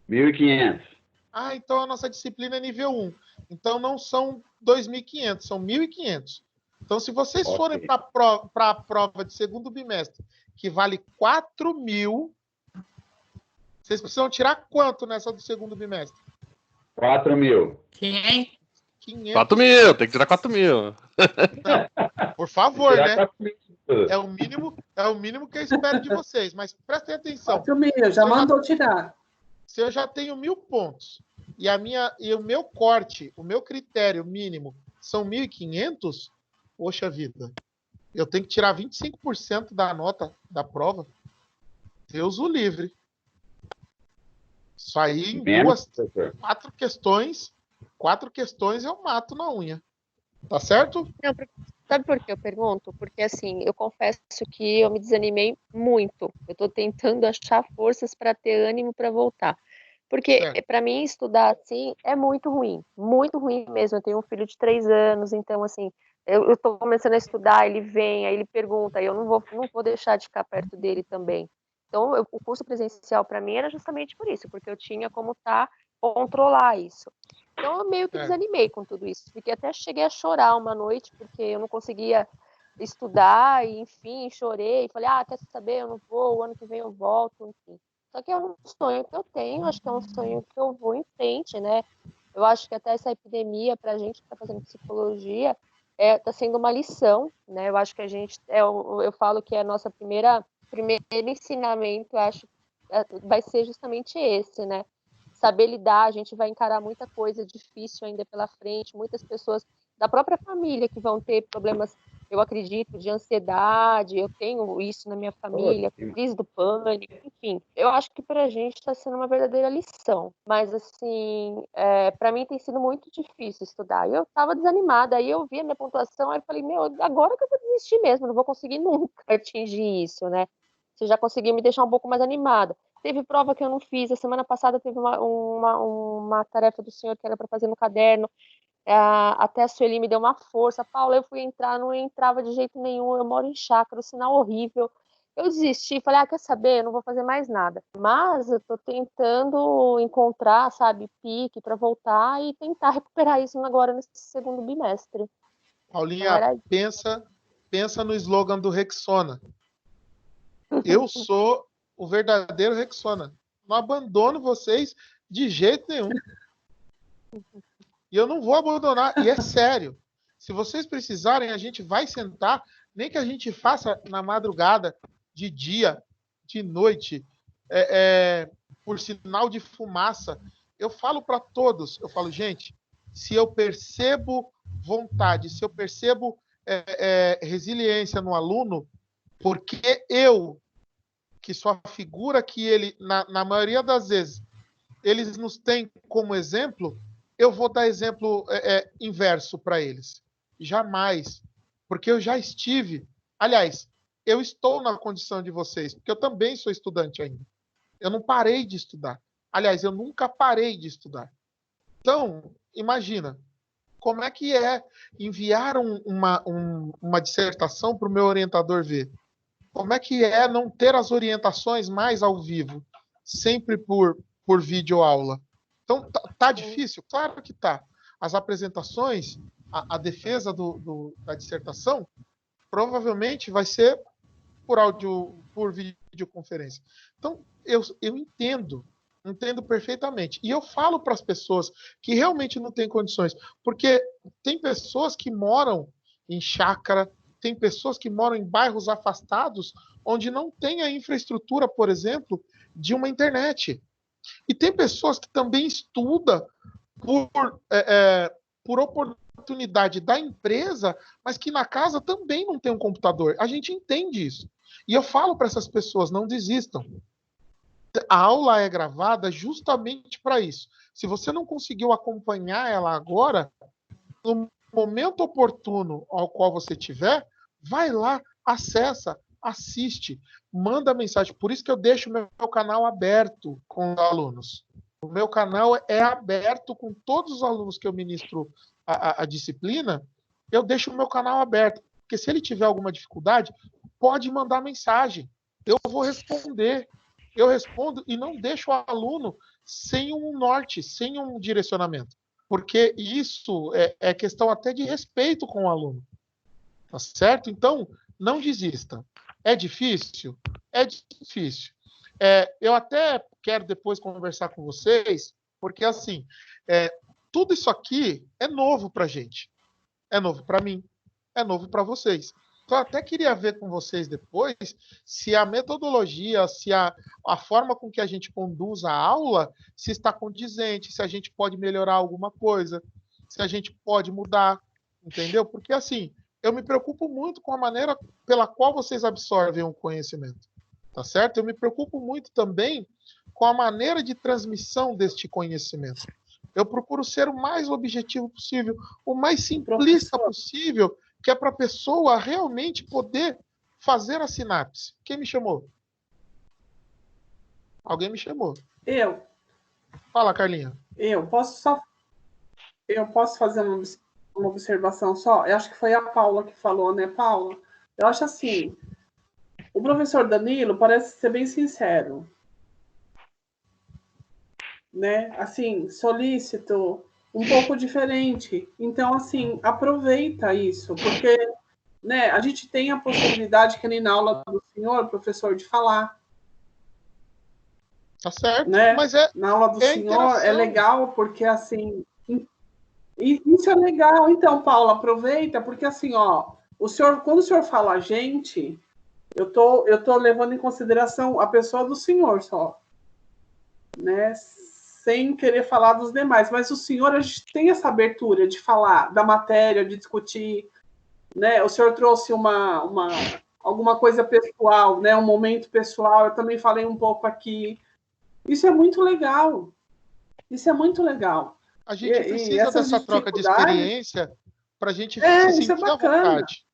1.500. Ah, então a nossa disciplina é nível 1. Então não são 2.500, são 1.500. Então, se vocês forem para a prova de segundo bimestre, que vale 4.000, vocês precisam tirar quanto nessa do segundo bimestre? 4.000. 500. 4.000, tem que tirar 4.000. Por favor, né? 4.000. É o mínimo que eu espero de vocês. Mas prestem atenção. 4.000, já mandou tirar. Se eu já tenho 1.000 pontos e o meu corte, o meu critério mínimo são 1.500, poxa vida, eu tenho que tirar 25% da nota da prova. Deus o livre. Isso aí em quatro questões eu mato na unha. Tá certo? Não, sabe por que eu pergunto? Porque, assim, eu confesso que eu me desanimei muito. Eu estou tentando achar forças para ter ânimo para voltar. Porque, para mim, estudar assim é muito ruim mesmo. Eu tenho um filho de 3 anos, então, assim, eu estou começando a estudar, ele vem, aí ele pergunta, e eu não vou deixar de ficar perto dele também. Então, o curso presencial para mim era justamente por isso, porque eu tinha como controlar isso. Então eu meio que É. desanimei com tudo isso. Porque até cheguei a chorar uma noite, porque eu não conseguia estudar, e enfim, chorei. Falei, quer saber, eu não vou, o ano que vem eu volto, enfim. Só que é um sonho que eu tenho, acho que é um sonho que eu vou em frente, né? Eu acho que até essa epidemia, para a gente que está fazendo psicologia, está sendo uma lição, né? Eu acho que a gente, eu falo que é a nossa primeiro ensinamento, eu acho, vai ser justamente esse, né? Saber lidar, a gente vai encarar muita coisa difícil ainda pela frente, muitas pessoas da própria família que vão ter problemas, eu acredito, de ansiedade, eu tenho isso na minha família, crise do pânico, enfim. Eu acho que para a gente está sendo uma verdadeira lição, mas assim, para mim tem sido muito difícil estudar. Eu estava desanimada, aí eu vi a minha pontuação, aí eu falei, agora que eu vou desistir mesmo, não vou conseguir nunca atingir isso, né? Você já conseguiu me deixar um pouco mais animada. Teve prova que eu não fiz, a semana passada teve uma tarefa do senhor que era para fazer no caderno, até a Sueli me deu uma força. Paula, eu fui entrar, não entrava de jeito nenhum, eu moro em chácara, o sinal horrível. Eu desisti, falei, quer saber, eu não vou fazer mais nada. Mas eu tô tentando encontrar, sabe, pique para voltar e tentar recuperar isso agora nesse segundo bimestre. Paulinha, pensa no slogan do Rexona. Eu sou o verdadeiro Rexona. Não abandono vocês de jeito nenhum. E eu não vou abandonar. E é sério. Se vocês precisarem, a gente vai sentar, nem que a gente faça na madrugada, de dia, de noite, por sinal de fumaça. Eu falo para todos, eu falo, gente, se eu percebo vontade, se eu percebo resiliência no aluno, porque eu, que sou a figura que ele, na maioria das vezes, eles nos têm como exemplo, eu vou dar exemplo inverso para eles. Jamais. Porque eu já estive. Aliás, eu estou na condição de vocês, porque eu também sou estudante ainda. Eu não parei de estudar. Aliás, eu nunca parei de estudar. Então, imagina, como é que é enviar uma dissertação para o meu orientador ver? Como é que é não ter as orientações mais ao vivo, sempre por videoaula? Então, tá difícil? Claro que tá. As apresentações, a defesa da dissertação, provavelmente vai ser por videoconferência. Então, eu entendo perfeitamente. E eu falo para as pessoas que realmente não têm condições, porque tem pessoas que moram em chácara, tem pessoas que moram em bairros afastados, onde não tem a infraestrutura, por exemplo, de uma internet. E tem pessoas que também estudam por oportunidade da empresa, mas que na casa também não tem um computador. A gente entende isso. E eu falo para essas pessoas, não desistam. A aula é gravada justamente para isso. Se você não conseguiu acompanhar ela agora, no momento oportuno ao qual você tiver, vai lá, acessa, assiste, manda mensagem. Por isso que eu deixo o meu canal aberto com os alunos. O meu canal é aberto com todos os alunos que eu ministro a disciplina, eu deixo o meu canal aberto. Porque se ele tiver alguma dificuldade, pode mandar mensagem. Eu vou responder. Eu respondo e não deixo o aluno sem um norte, sem um direcionamento. Porque isso é questão até de respeito com o aluno. Tá certo? Então, não desista. É difícil? É difícil. Eu até quero depois conversar com vocês, porque assim, tudo isso aqui é novo para a gente. É novo para mim, é novo para vocês. Então, eu até queria ver com vocês depois se a metodologia, se a forma com que a gente conduz a aula, se está condizente, se a gente pode melhorar alguma coisa, se a gente pode mudar, entendeu? Porque, assim, eu me preocupo muito com a maneira pela qual vocês absorvem o conhecimento, tá certo? Eu me preocupo muito também com a maneira de transmissão deste conhecimento. Eu procuro ser o mais objetivo possível, o mais simplista possível, que é para a pessoa realmente poder fazer a sinapse. Quem me chamou? Alguém me chamou. Eu. Fala, Carlinha. Eu posso fazer uma observação só? Eu acho que foi a Paula que falou, né, Paula? Eu acho assim, o professor Danilo parece ser bem sincero, né? Assim, solícito, um pouco diferente. Então, assim, aproveita isso, porque, né, a gente tem a possibilidade, que nem na aula do senhor, professor, de falar. Tá certo, Né? mas na aula do senhor interação. é legal, porque, assim, isso é legal. Então, Paula, aproveita, porque, assim, ó, quando o senhor fala a gente, eu tô levando em consideração a pessoa do senhor só, né? Sem querer falar dos demais, mas o senhor, a gente tem essa abertura de falar da matéria, de discutir, né? O senhor trouxe alguma coisa pessoal, né? Um momento pessoal, eu também falei um pouco aqui. Isso é muito legal. Isso é muito legal. A gente precisa dessa troca de experiência para a gente se sentir à vontade.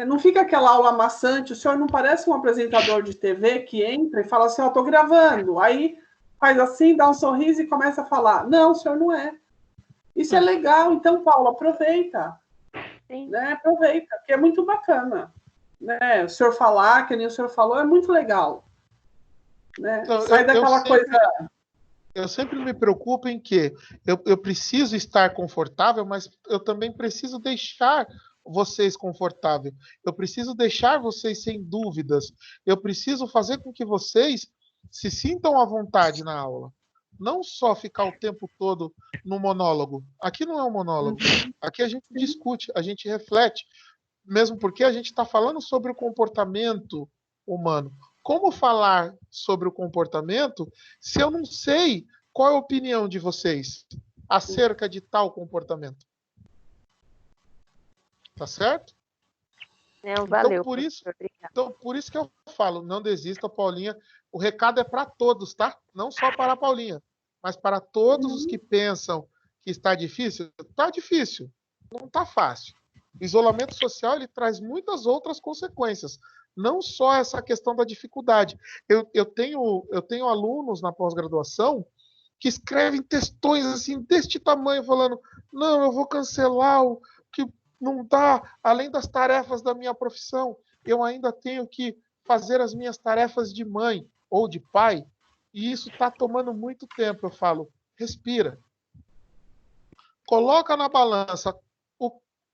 Não fica aquela aula maçante, o senhor não parece um apresentador de TV que entra e fala assim, estou gravando, aí faz assim, dá um sorriso e começa a falar. Não, o senhor não é. Isso é legal, então, Paulo, aproveita. Sim. Né? Aproveita, que é muito bacana. Né? O senhor falar, que nem o senhor falou, é muito legal. Né? Então, sai daquela coisa... Eu sempre me preocupo em que eu preciso estar confortável, mas eu também preciso deixar vocês confortáveis. Eu preciso deixar vocês sem dúvidas. Eu preciso fazer com que vocês se sintam à vontade na aula. Não só ficar o tempo todo no monólogo. Aqui não é um monólogo. Aqui a gente discute, a gente reflete. Mesmo porque a gente está falando sobre o comportamento humano. Como falar sobre o comportamento se eu não sei qual é a opinião de vocês acerca de tal comportamento? Tá certo? Não, valeu. Então, por isso que eu falo, não desista, Paulinha. O recado é para todos, tá? Não só para a Paulinha, mas para todos os que pensam que está difícil. Está difícil, não está fácil. O isolamento social ele traz muitas outras consequências. Não só essa questão da dificuldade. Eu tenho alunos na pós-graduação que escrevem textões assim deste tamanho, falando: não, eu vou cancelar o que não dá, além das tarefas da minha profissão, eu ainda tenho que fazer as minhas tarefas de mãe ou de pai, e isso está tomando muito tempo. Eu falo: respira. Coloca na balança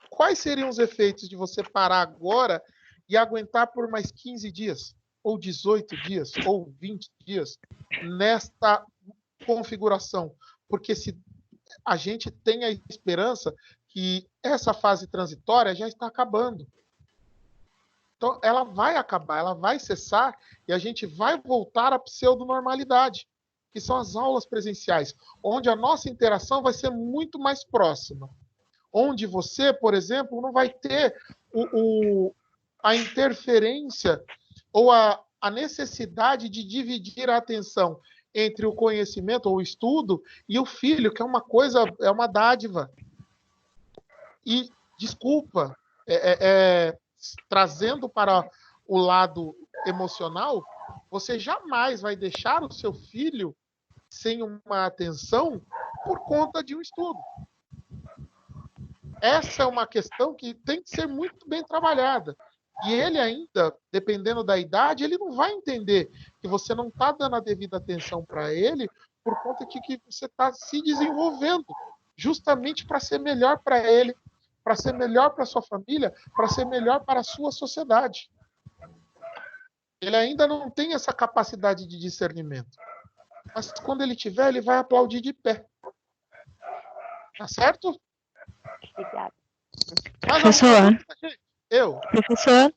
quais seriam os efeitos de você parar agora e aguentar por mais 15 dias, ou 18 dias, ou 20 dias, nesta configuração. Porque se a gente tem a esperança que essa fase transitória já está acabando. Então, ela vai acabar, ela vai cessar, e a gente vai voltar à pseudonormalidade, que são as aulas presenciais, onde a nossa interação vai ser muito mais próxima. Onde você, por exemplo, não vai ter a interferência ou a necessidade de dividir a atenção entre o conhecimento ou o estudo e o filho, que é uma coisa, é uma dádiva. E, desculpa, trazendo para o lado emocional, você jamais vai deixar o seu filho sem uma atenção por conta de um estudo. Essa é uma questão que tem que ser muito bem trabalhada. E ele ainda, dependendo da idade, ele não vai entender que você não está dando a devida atenção para ele por conta de que você está se desenvolvendo, justamente para ser melhor para ele, para ser melhor para sua família, para ser melhor para a sua sociedade. Ele ainda não tem essa capacidade de discernimento. Mas quando ele tiver, ele vai aplaudir de pé. Tá certo? Obrigada. Professor, professor,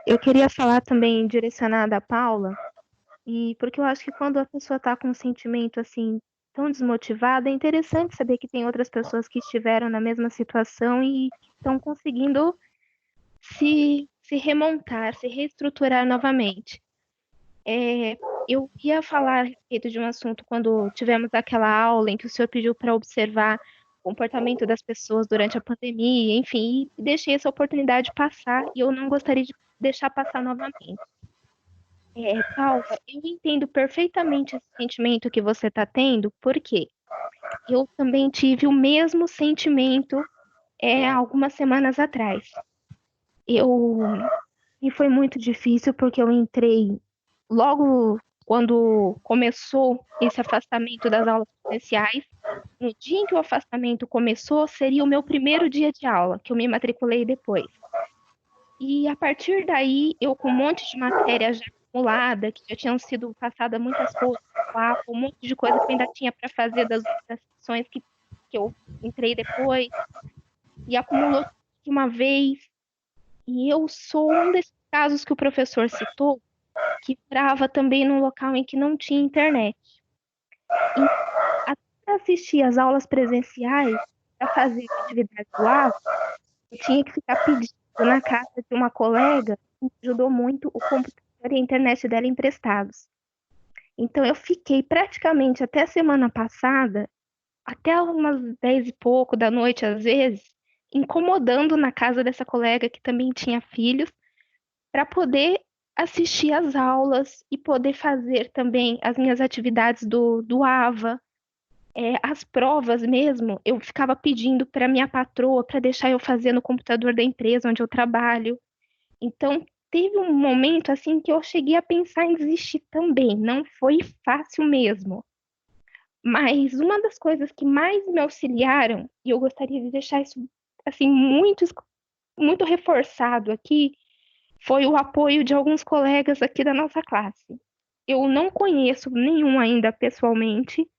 eu queria falar também direcionada à Paula, e porque eu acho que quando a pessoa está com um sentimento assim tão desmotivado, é interessante saber que tem outras pessoas que estiveram na mesma situação e estão conseguindo se remontar, se reestruturar novamente. Eu ia falar a respeito de um assunto quando tivemos aquela aula em que o senhor pediu para observar o comportamento das pessoas durante a pandemia, enfim, e deixei essa oportunidade passar e eu não gostaria de deixar passar novamente. Paula, eu entendo perfeitamente esse sentimento que você está tendo, porque eu também tive o mesmo sentimento algumas semanas atrás. E foi muito difícil porque eu entrei logo quando começou esse afastamento das aulas presenciais, no dia em que o afastamento começou, seria o meu primeiro dia de aula, que eu me matriculei depois. E a partir daí, eu com um monte de matéria já acumulada, que já tinham sido passadas muitas coisas lá, um monte de coisa que eu ainda tinha para fazer das sessões que eu entrei depois, e acumulou de uma vez. E eu sou um desses casos que o professor citou, que morava também num local em que não tinha internet. E até assistir às aulas presenciais, para fazer atividade do AVA, eu tinha que ficar pedindo na casa de uma colega que me ajudou muito o computador e a internet dela emprestados. Então eu fiquei praticamente até a semana passada, até umas 10 e pouco da noite às vezes, incomodando na casa dessa colega que também tinha filhos, para poder assistir às aulas e poder fazer também as minhas atividades do AVA. As provas mesmo, eu ficava pedindo para minha patroa para deixar eu fazer no computador da empresa onde eu trabalho. Então, teve um momento assim que eu cheguei a pensar em desistir também. Não foi fácil mesmo. Mas uma das coisas que mais me auxiliaram, e eu gostaria de deixar isso assim muito reforçado aqui, foi o apoio de alguns colegas aqui da nossa classe. Eu não conheço nenhum ainda pessoalmente,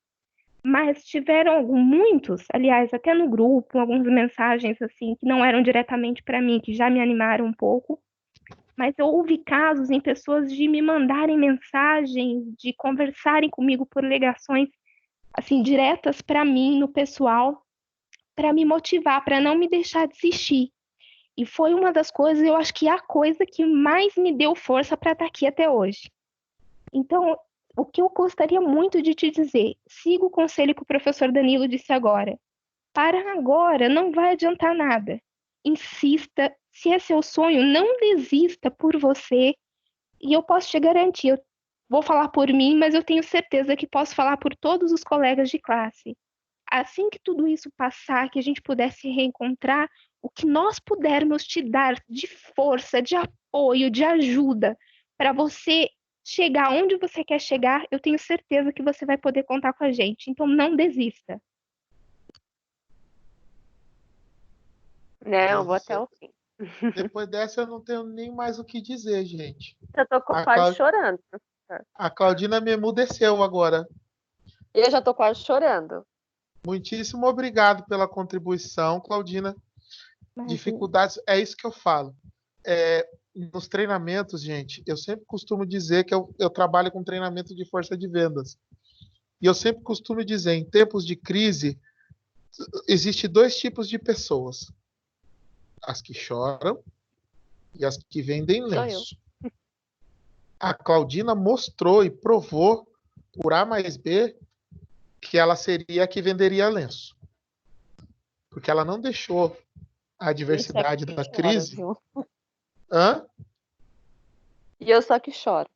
mas tiveram muitos, aliás, até no grupo, algumas mensagens assim que não eram diretamente para mim, que já me animaram um pouco. Mas eu ouvi casos em pessoas de me mandarem mensagens, de conversarem comigo por ligações assim diretas para mim no pessoal, para me motivar, para não me deixar desistir. E foi uma das coisas, eu acho que é a coisa que mais me deu força para estar aqui até hoje. Então, o que eu gostaria muito de te dizer, siga o conselho que o professor Danilo disse agora. Para agora, não vai adiantar nada. Insista, se é seu sonho, não desista por você. E eu posso te garantir, eu vou falar por mim, mas eu tenho certeza que posso falar por todos os colegas de classe. Assim que tudo isso passar, que a gente puder se reencontrar, o que nós pudermos te dar de força, de apoio, de ajuda, para você chegar onde você quer chegar, eu tenho certeza que você vai poder contar com a gente. Então, não desista. Não, vou até o fim. Depois dessa, eu não tenho nem mais o que dizer, gente. Eu tô quase chorando. A Claudina me emudeceu agora. Eu já tô quase chorando. Muitíssimo obrigado pela contribuição, Claudina. Dificuldades, é isso que eu falo. Nos treinamentos, gente, eu sempre costumo dizer que eu trabalho com treinamento de força de vendas. E eu sempre costumo dizer, em tempos de crise, existem dois tipos de pessoas. As que choram e as que vendem lenço. A Claudina mostrou e provou, por A mais B, que ela seria a que venderia lenço. Porque ela não deixou a adversidade da crise. Hã? E eu só que choro.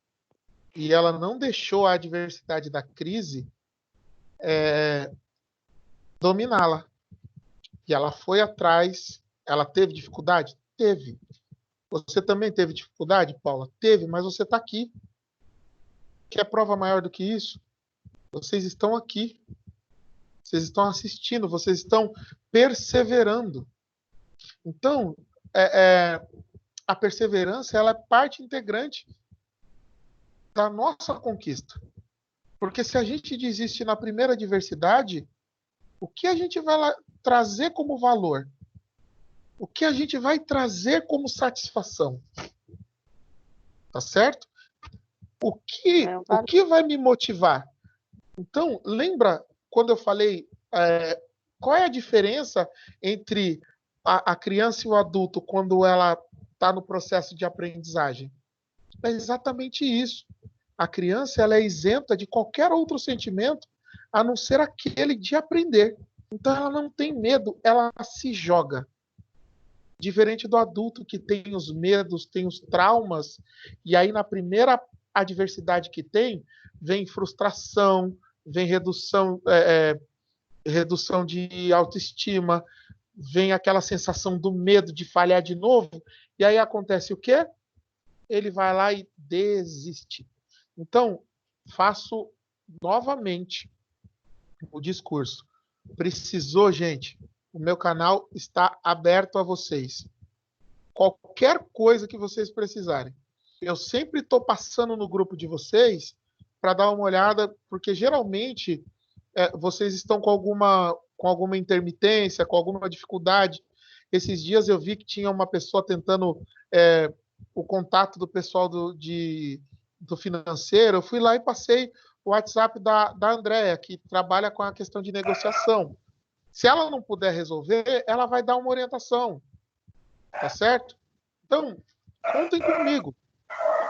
E ela não deixou a adversidade da crise dominá-la. E ela foi atrás. Ela teve dificuldade? Teve. Você também teve dificuldade, Paula? Teve, mas você está aqui. Quer prova maior do que isso? Vocês estão aqui. Vocês estão assistindo, vocês estão perseverando. Então, a perseverança ela é parte integrante da nossa conquista. Porque se a gente desiste na primeira adversidade, o que a gente vai trazer como valor? O que a gente vai trazer como satisfação? Tá certo? O que vai me motivar? Então, lembra quando eu falei qual é a diferença entre a criança e o adulto quando ela está no processo de aprendizagem? É exatamente isso. A criança ela é isenta de qualquer outro sentimento a não ser aquele de aprender. Então ela não tem medo, ela se joga. Diferente do adulto que tem os medos, tem os traumas, e aí na primeira adversidade que tem, vem frustração, vem redução de autoestima, vem aquela sensação do medo de falhar de novo, e aí acontece o quê? Ele vai lá e desiste. Então, faço novamente o discurso. Precisou, gente, o meu canal está aberto a vocês. Qualquer coisa que vocês precisarem. Eu sempre estou passando no grupo de vocês para dar uma olhada, porque geralmente vocês estão com alguma intermitência, com alguma dificuldade. Esses dias eu vi que tinha uma pessoa tentando o contato do pessoal do financeiro. Eu fui lá e passei o WhatsApp da Andréia, que trabalha com a questão de negociação. Se ela não puder resolver, ela vai dar uma orientação. Tá certo? Então, contem comigo.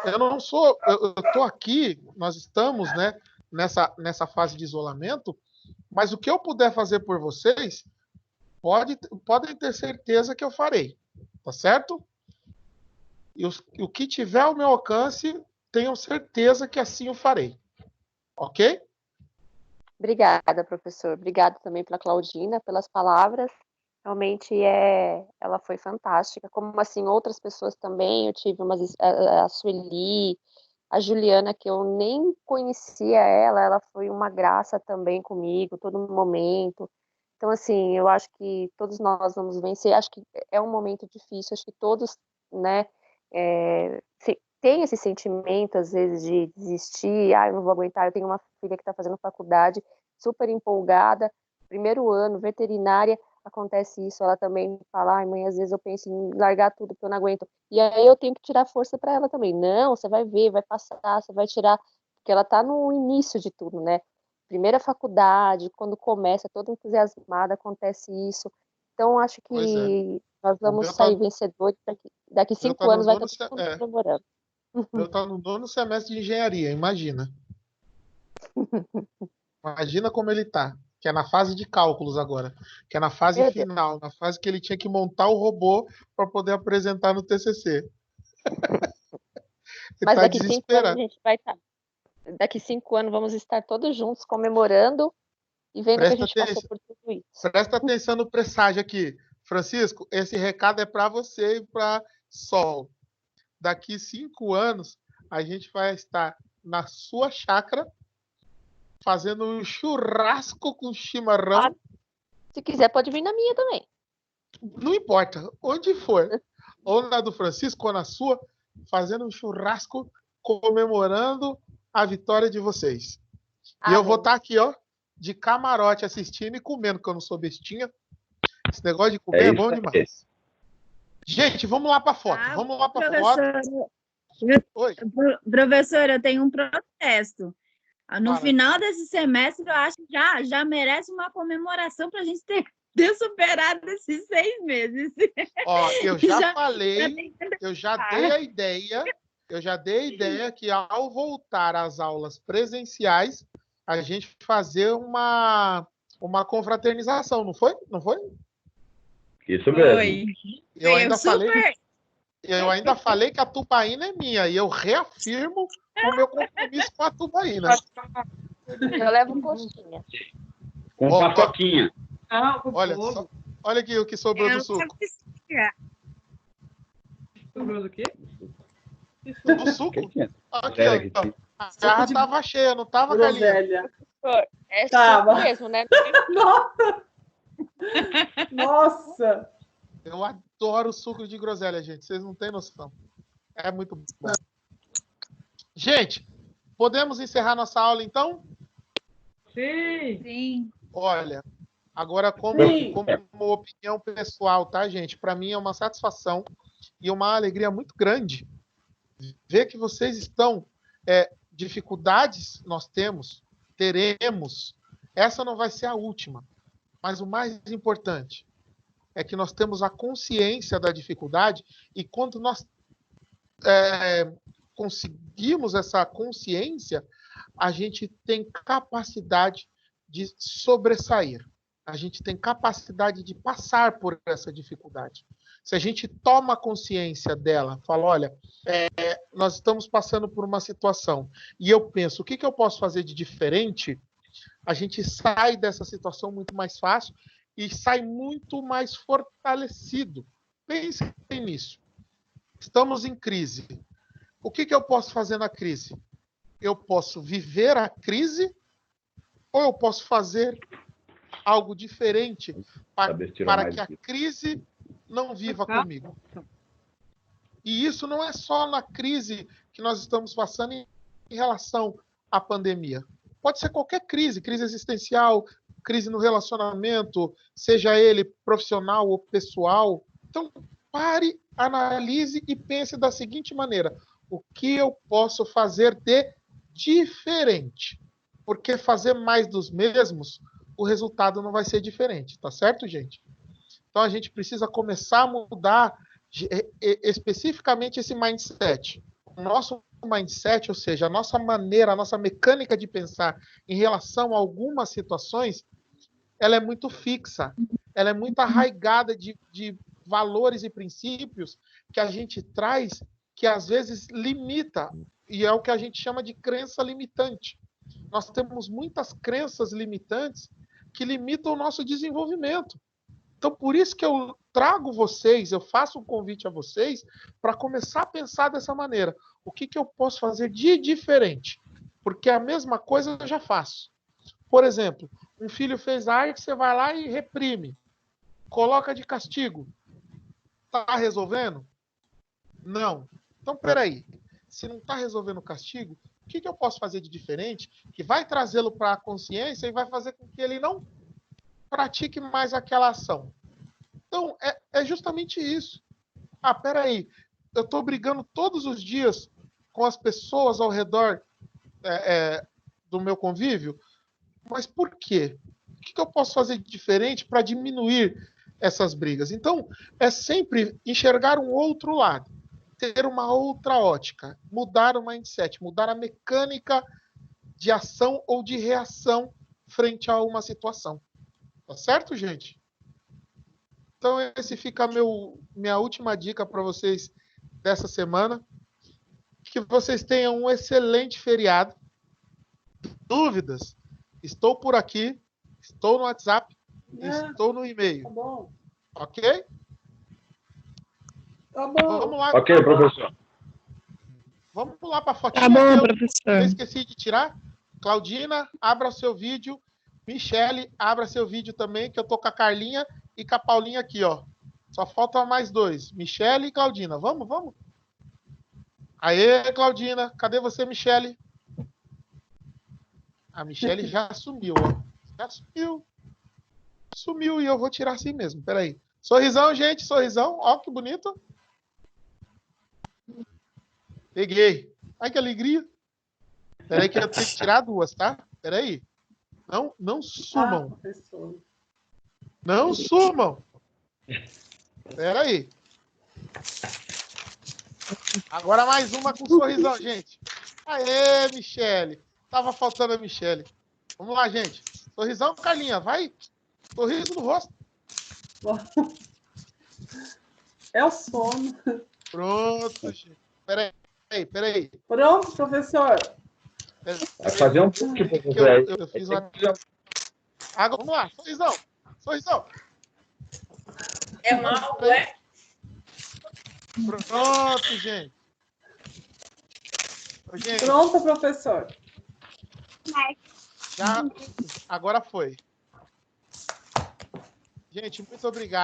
Eu estou aqui, nós estamos, né, nessa fase de isolamento, mas o que eu puder fazer por vocês, podem ter certeza que eu farei. Tá certo? E o que tiver ao meu alcance, tenham certeza que assim o farei. Ok? Obrigada, professor. Obrigada também pela Claudina, pelas palavras. Realmente ela foi fantástica. Como assim, outras pessoas também, eu tive a Sueli, a Juliana, que eu nem conhecia ela foi uma graça também comigo, todo momento. Então, assim, eu acho que todos nós vamos vencer. Acho que é um momento difícil, acho que todos, né, tem esse sentimento, às vezes, de desistir, eu não vou aguentar. Eu tenho uma filha que está fazendo faculdade, super empolgada, primeiro ano, veterinária, acontece isso, ela também fala, mãe, às vezes eu penso em largar tudo, porque eu não aguento. E aí eu tenho que tirar força para ela também. Não, você vai ver, vai passar, você vai tirar, porque ela está no início de tudo, né? Primeira faculdade, quando começa, toda entusiasmada, acontece isso. Então, acho que nós vamos sair vencedores. Daqui 5 anos vai estar todo mundo comemorando. Eu estou no 9º semestre de engenharia, imagina. Imagina como ele está. Que é na fase de cálculos agora. Que é na fase final. Na fase que ele tinha que montar o robô para poder apresentar no TCC. Mas daqui 5 anos a gente vai estar. Daqui 5 anos vamos estar todos juntos comemorando e vendo que a gente passou por tudo isso. Presta atenção no presságio aqui. Francisco, esse recado é para você e para Sol. Daqui 5 anos, a gente vai estar na sua chácara fazendo um churrasco com chimarrão. Se quiser, pode vir na minha também. Não importa, onde for. Ou na do Francisco, ou na sua, fazendo um churrasco comemorando a vitória de vocês. E eu vou estar aqui, ó, de camarote assistindo e comendo, porque eu não sou bestinha. Esse negócio de comer é bom demais. Gente, vamos lá para a foto. Vamos lá para a foto. Oi. Professor, eu tenho um protesto. No final desse semestre, eu acho que já merece uma comemoração para a gente ter superado esses 6 meses. Ó, eu já falei, eu já dei a ideia que ao voltar às aulas presenciais, a gente fazer uma confraternização, não foi? Não foi? Isso mesmo. Eu ainda falei que a tubaína é minha e eu reafirmo o meu compromisso com a tubaína. Eu levo coxinha. Com paçoquinha. Olha aqui o que sobrou do suco. Sobrou do quê? Do suco? Aqui, ó. A jarra estava cheia, não estava, Galinha? É suco mesmo, né? Nossa! Eu adoro suco de groselha, gente. Vocês não têm noção. É muito bom. Gente, podemos encerrar nossa aula, então? Sim. Olha, agora como opinião pessoal, tá, gente? Para mim é uma satisfação e uma alegria muito grande ver que vocês estão... dificuldades nós teremos. Essa não vai ser a última. Mas o mais importante é que nós temos a consciência da dificuldade e quando nós conseguimos essa consciência, a gente tem capacidade de sobressair. A gente tem capacidade de passar por essa dificuldade. Se a gente toma consciência dela, fala, olha, nós estamos passando por uma situação e eu penso, o que eu posso fazer de diferente? A gente sai dessa situação muito mais fácil e sai muito mais fortalecido. Pensem nisso. Estamos em crise. O que eu posso fazer na crise? eu posso viver a crise ou eu posso fazer algo diferente para que a crise não viva comigo. E isso não é só na crise que nós estamos passando em relação à pandemia. Pode ser qualquer crise, crise existencial, crise no relacionamento, seja ele profissional ou pessoal. Então, pare, analise e pense da seguinte maneira: o que eu posso fazer de diferente? Porque fazer mais dos mesmos, o resultado não vai ser diferente, tá certo, gente? Então, a gente precisa começar a mudar especificamente esse mindset. O nosso mindset, ou seja, a nossa maneira, a nossa mecânica de pensar em relação a algumas situações, ela é muito fixa, ela é muito arraigada de valores e princípios que a gente traz, que às vezes limita, e é o que a gente chama de crença limitante. Nós temos muitas crenças limitantes que limitam o nosso desenvolvimento. Então, por isso que eu trago vocês, eu faço um convite a vocês para começar a pensar dessa maneira. O que eu posso fazer de diferente? Porque a mesma coisa eu já faço. Por exemplo, um filho fez arte, você vai lá e reprime. Coloca de castigo. Está resolvendo? Não. Então, peraí. Se não está resolvendo o castigo, o que eu posso fazer de diferente que vai trazê-lo para a consciência e vai fazer com que ele não pratique mais aquela ação? Então, é justamente isso. Ah, peraí. Eu estou brigando todos os dias com as pessoas ao redor do meu convívio, mas por quê? O que eu posso fazer de diferente para diminuir essas brigas? Então, é sempre enxergar um outro lado, ter uma outra ótica, mudar o mindset, mudar a mecânica de ação ou de reação frente a uma situação. Tá certo, gente? Então, esse fica minha última dica para vocês dessa semana. Que vocês tenham um excelente feriado. Dúvidas? Estou por aqui, estou no WhatsApp, estou no e-mail. Tá bom. Ok? Tá bom. Vamos lá. Ok, professor. Vamos lá para a fotinha. Tá bom, professor. Eu esqueci de tirar. Claudina, abra seu vídeo. Michele, abra seu vídeo também, que eu tô com a Carlinha e com a Paulinha aqui, ó. Só faltam mais dois. Michele e Claudina. Vamos, vamos. Aê, Claudina. Cadê você, Michele? A Michele já sumiu, ó. Já sumiu. Sumiu e eu vou tirar assim mesmo. Peraí. Sorrisão, gente. Sorrisão. Ó, que bonito. Peguei. Ai, que alegria. Peraí que eu tenho que tirar duas, tá? Peraí. Não sumam. Não sumam. Peraí. Agora mais uma com sorrisão, gente. Aê, Michele. Tava faltando a Michele. Vamos lá, gente. Sorrisão, Carlinha. Vai. Sorriso no rosto. É o sono. Pronto, gente. Peraí. Pronto, professor. Vai fazer um pouco, professor. Eu fiz uma... Agora, vamos lá. Sorrisão. É mal, é? Pronto, gente. Gente. Pronto, professor. Já, agora foi. Gente, muito obrigado.